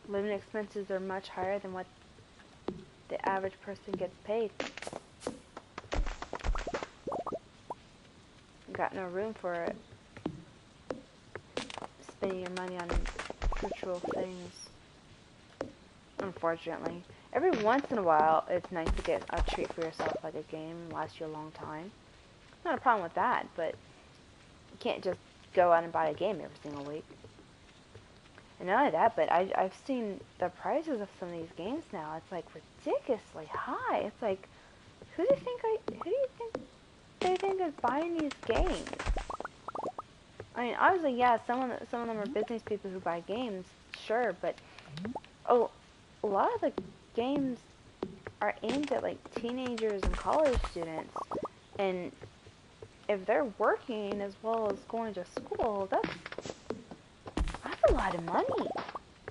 Living expenses are much higher than what the average person gets paid. Got no room for spending your money on virtual things, unfortunately. Every once in a while, it's nice to get a treat for yourself, like a game, and last you a long time. Not a problem with that, but you can't just go out and buy a game every single week. And not only that, but I've seen the prices of some of these games now. It's like ridiculously high. It's like, who do you think they think is buying these games? I mean, obviously, yeah, some of them are business people who buy games, sure, but a lot of the games are aimed at like teenagers and college students, and if they're working as well as going to school, that's a lot of money.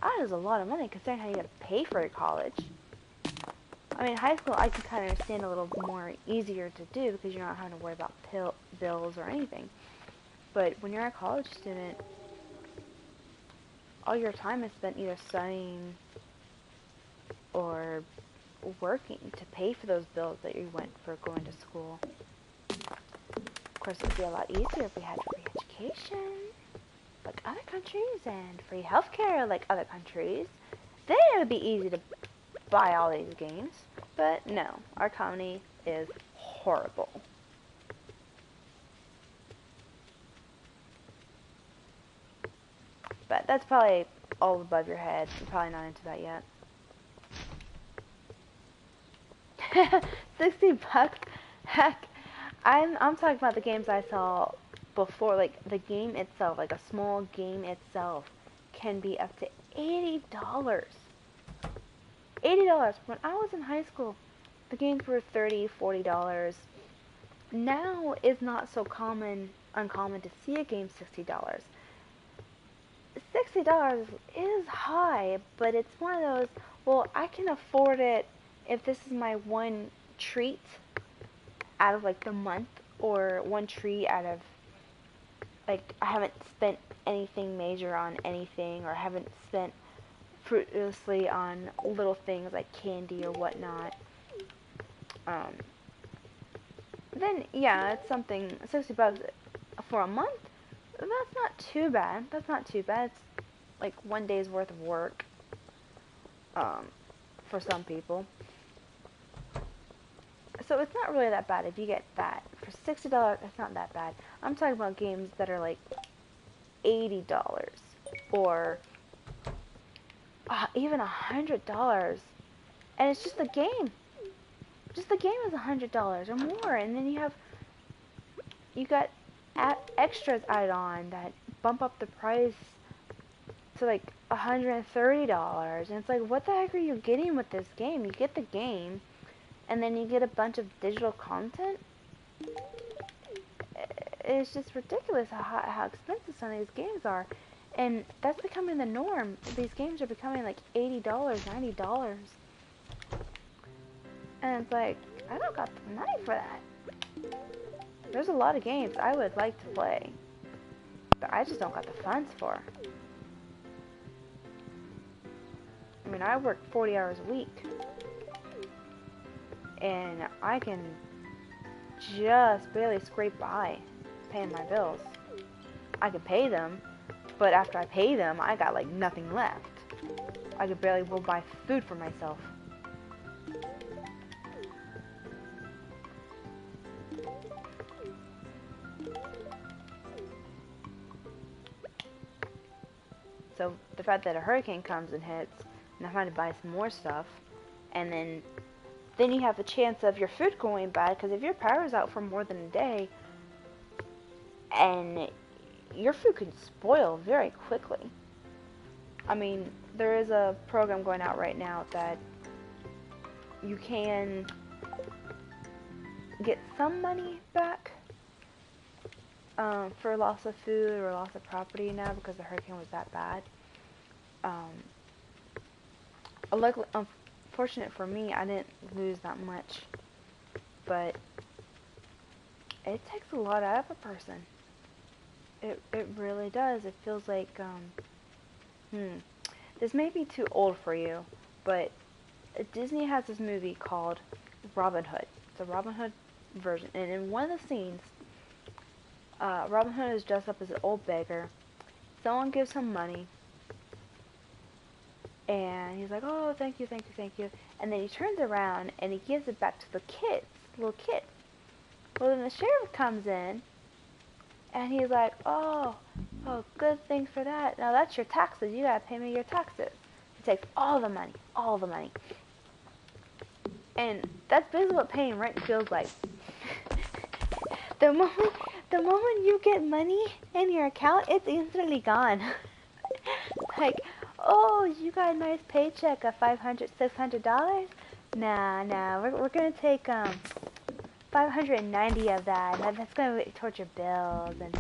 I that is a lot of money considering how you have to pay for your college. I mean, high school I can kind of understand a little more easier to do because you're not having to worry about bills or anything. But when you're a college student, all your time is spent either studying or working to pay for those bills that you went for going to school. Of course, it would be a lot easier if we had free education like other countries and free healthcare like other countries. Then it would be easy to buy all these games. But no, our economy is horrible. But that's probably all above your head. You're probably not into that yet. 60 bucks? Heck, I'm talking about the games I saw before. Like, the game itself, like a small game itself, can be up to $80. $80. When I was in high school, the games were $30, $40. Now it's not so uncommon to see a game $60. $60 is high, but it's one of those, well, I can afford it if this is my one treat out of like the month, or one treat out of like I haven't spent anything major on anything, or I haven't spent fruitlessly on little things like candy or whatnot. Then yeah, it's something. 60 bucks for a month, that's not too bad. That's not too bad. It's like one day's worth of work for some people. So it's not really that bad if you get that. For $60, it's not that bad. I'm talking about games that are like $80 or even $100, and it's just the game. Just the game is $100 or more, and then you got extras added on that bump up the price to like $130, and it's like, what the heck are you getting with this game? You get the game, and then you get a bunch of digital content. It's just ridiculous how expensive some of these games are, and that's becoming the norm. These games are becoming like $80, $90, and it's like, I don't got the money for that. There's a lot of games I would like to play, but I just don't got the funds for. I mean, I work 40 hours a week, and I can just barely scrape by paying my bills. I could pay them, but after I pay them, I got like nothing left. I could barely buy food for myself. So the fact that a hurricane comes and hits, and I find to buy some more stuff, and then you have the chance of your food going bad, because if your power's out for more than a day, and your food can spoil very quickly. I mean, there is a program going out right now that you can get some money back for loss of food or loss of property now because the hurricane was that bad. Luckily, unfortunate for me, I didn't lose that much, but it takes a lot out of a person. It really does. It feels like, this may be too old for you, but Disney has this movie called Robin Hood. It's a Robin Hood version, and in one of the scenes, Robin Hood is dressed up as an old beggar. Someone gives him money, and he's like, oh, thank you, thank you, thank you. And then he turns around, and he gives it back to the kids, little kids. Well, then the sheriff comes in, and he's like, oh, good, thanks for that. Now that's your taxes. You gotta pay me your taxes. He takes all the money, all the money. And that's basically what paying rent feels like. The moment you get money in your account, it's instantly gone. Like, oh, you got a nice paycheck of $500, $600? Nah, we're gonna take 590 of that, and that's gonna be towards your bills, and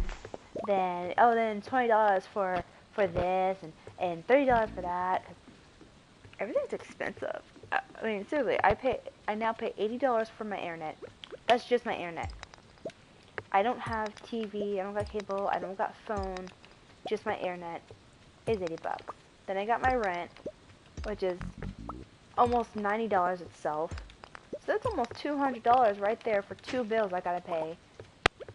then $20 for this, and $30 for that. Everything's expensive. I mean, seriously, I now pay $80 for my internet. That's just my internet. I don't have TV, I don't got cable, I don't got phone. Just my internet is $80. Then I got my rent, which is almost $90 itself. So that's almost $200 right there for 2 bills I gotta pay.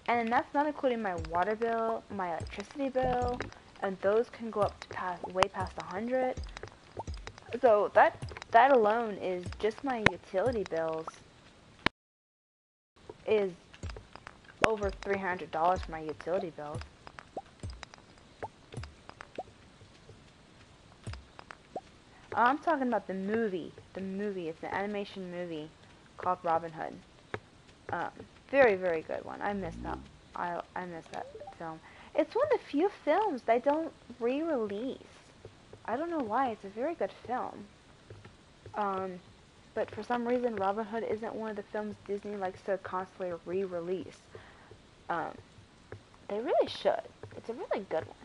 And that's not including my water bill, my electricity bill, and those can go up to way past 100. So that alone is just my utility bills is over $300 for my utility bills. I'm talking about the movie. The movie. It's an animation movie called Robin Hood. Very, very good one. I miss that. I miss that film. It's one of the few films they don't re-release. I don't know why. It's a very good film. But for some reason, Robin Hood isn't one of the films Disney likes to constantly re-release. They really should. It's a really good one.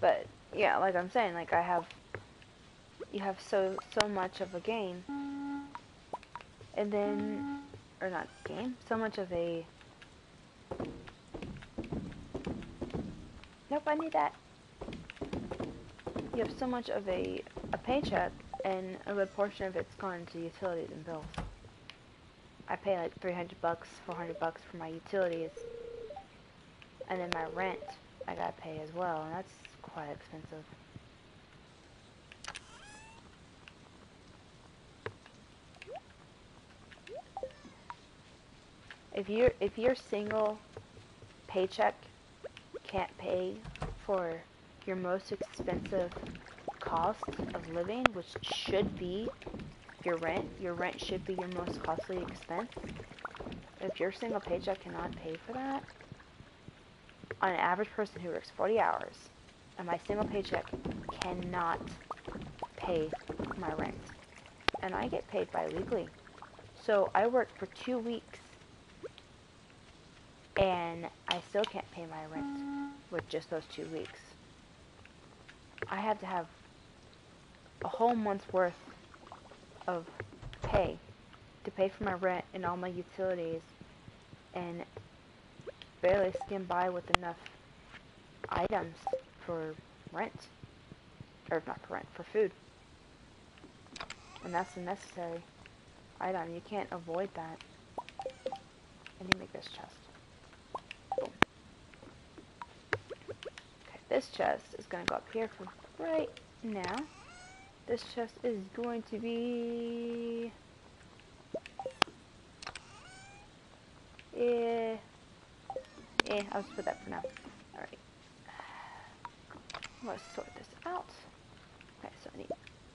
But yeah, like I'm saying, like you have so much of a game, and then, or not game, so much of a, nope, I need that. You have so much of a paycheck, and a good portion of it's gone to utilities and bills. I pay like $300, $400 for my utilities, and then my rent I gotta pay as well, and that's quite expensive. If your single paycheck can't pay for your most expensive cost of living, which should be your rent should be your most costly expense. If your single paycheck cannot pay for that, on an average person who works 40 hours, and my single paycheck cannot pay my rent, and I get paid bi-weekly. So I work for 2 weeks, and I still can't pay my rent with just those 2 weeks. I have to have a whole month's worth of pay to pay for my rent and all my utilities, and barely skim by with enough items for rent, or not for rent, for food. And that's a necessary item. You can't avoid that. I need to make this chest. Boom. Okay, this chest is going to go up here for right now. This chest is going to be... I'll just put that for now. Alright. I'm going to sort this out. Okay, so I need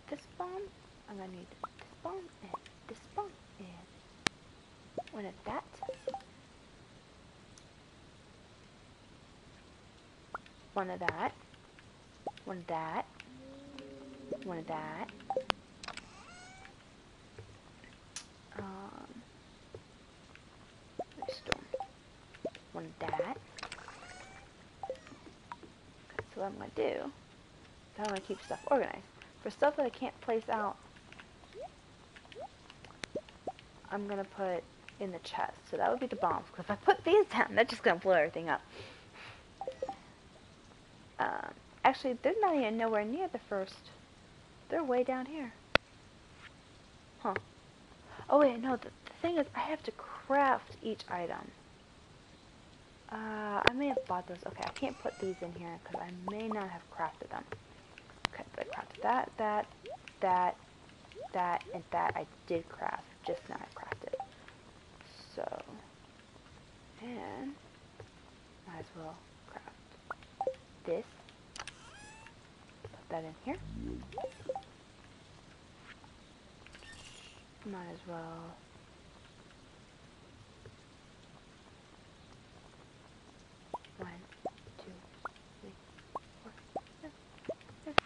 this bomb. I'm going to need this bomb and this bomb and one of that. One of that. One of that. One of that. Restore. One of that. Okay, so what I'm going to do is I'm going to keep stuff organized. For stuff that I can't place out, I'm going to put in the chest. So that would be the bombs. Because if I put these down, that's just going to blow everything up. Actually, they're not even nowhere near the first. They're way down here. Huh. Oh wait, no, the thing is, I have to craft each item. I may have bought those. Okay, I can't put these in here because I may not have crafted them. Okay, but I crafted that, and that I did craft. Just now I crafted. So, and might as well craft this. Put that in here. Might as well. One, two, three, four, five, six.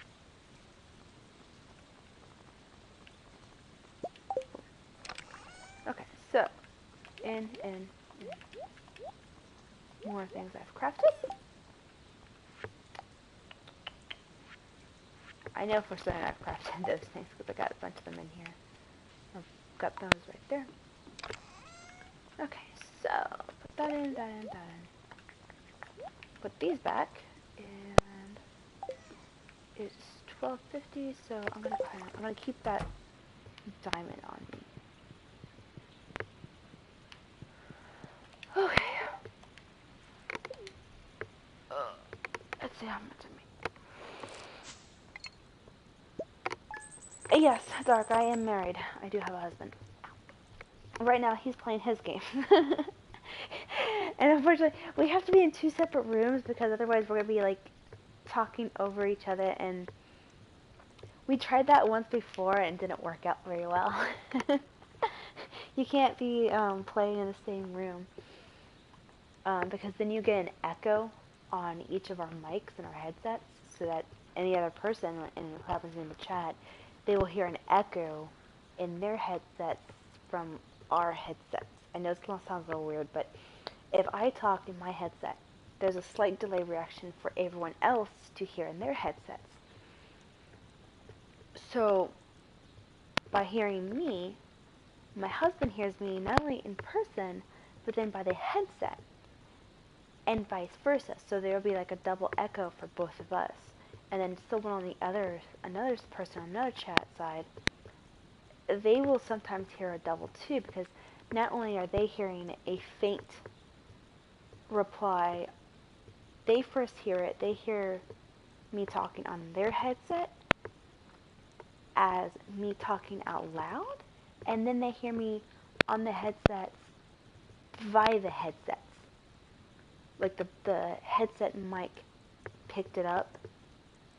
So, and more things I've crafted. I know for certain I've crafted those things because I got a bunch of them in here. I've got those right there. Okay, so put that in, that in, that in. Put these back, and it's 1250. So I'm gonna keep that diamond on me. Okay. Let's see how much I make. Yes, Dark, I am married. I do have a husband. Right now, he's playing his game. And unfortunately, we have to be in 2 separate rooms because otherwise we're going to be, like, talking over each other. And we tried that once before and it didn't work out very well. You can't be playing in the same room. Because then you get an echo on each of our mics and our headsets, so that any other person, and who happens in the chat, they will hear an echo in their headsets from our headsets. I know this sounds a little weird, but if I talk in my headset, there's a slight delay reaction for everyone else to hear in their headsets. So, by hearing me, my husband hears me not only in person, but then by the headset, and vice versa. So there will be like a double echo for both of us. And then someone on another person on another chat side, they will sometimes hear a double too, because not only are they hearing a faint reply, they first hear it, they hear me talking on their headset as me talking out loud, and then they hear me on the headsets via the headsets. Like the headset mic picked it up,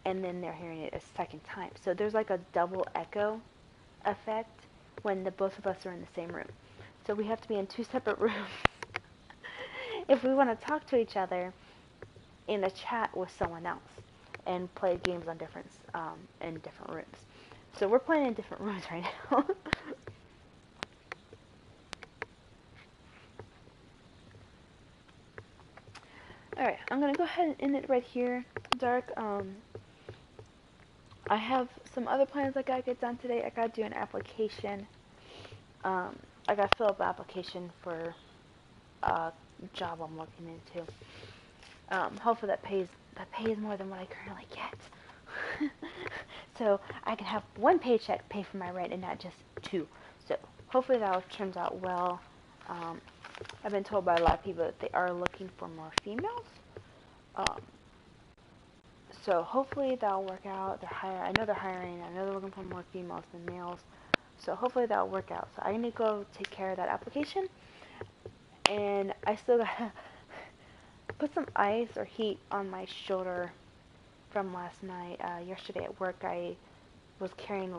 and then they're hearing it a second time. So there's like a double echo effect when the both of us are in the same room. So we have to be in 2 separate rooms if we want to talk to each other in a chat with someone else and play games on in different rooms. So we're playing in different rooms right now. Alright, I'm going to go ahead and end it right here, Dark. I have some other plans I gotta get done today. I gotta do an application. I gotta fill up an application for a job I'm looking into. Hopefully that pays more than what I currently get. So I can have 1 paycheck pay for my rent and not just 2. So hopefully that all turns out well. I've been told by a lot of people that they are looking for more females. So hopefully that'll work out. I know they're hiring. I know they're looking for more females than males. So hopefully that'll work out. So I need to go take care of that application. And I still gotta put some ice or heat on my shoulder from last night. Yesterday at work, I was carrying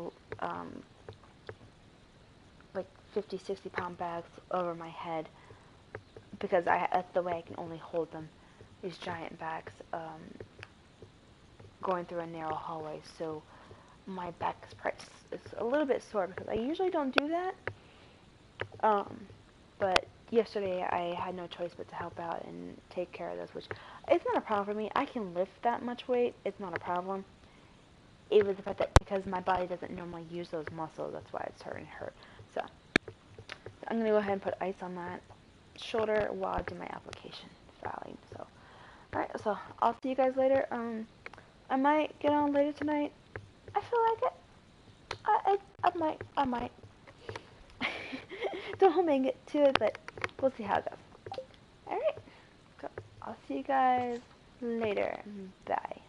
like 50, 60 pound bags over my head because that's the way I can only hold them. These giant bags. Going through a narrow hallway, so my back is a little bit sore because I usually don't do that. But yesterday I had no choice but to help out and take care of those, which it's not a problem for me. I can lift that much weight. It's not a problem. It was the fact that because my body doesn't normally use those muscles, that's why it's starting to hurt. So I'm gonna go ahead and put ice on that shoulder while I do my application filing. So alright, so I'll see you guys later. I might get on later tonight. I feel like it. I might. Don't hold me to it, but we'll see how it goes. Alright. So I'll see you guys later. Bye.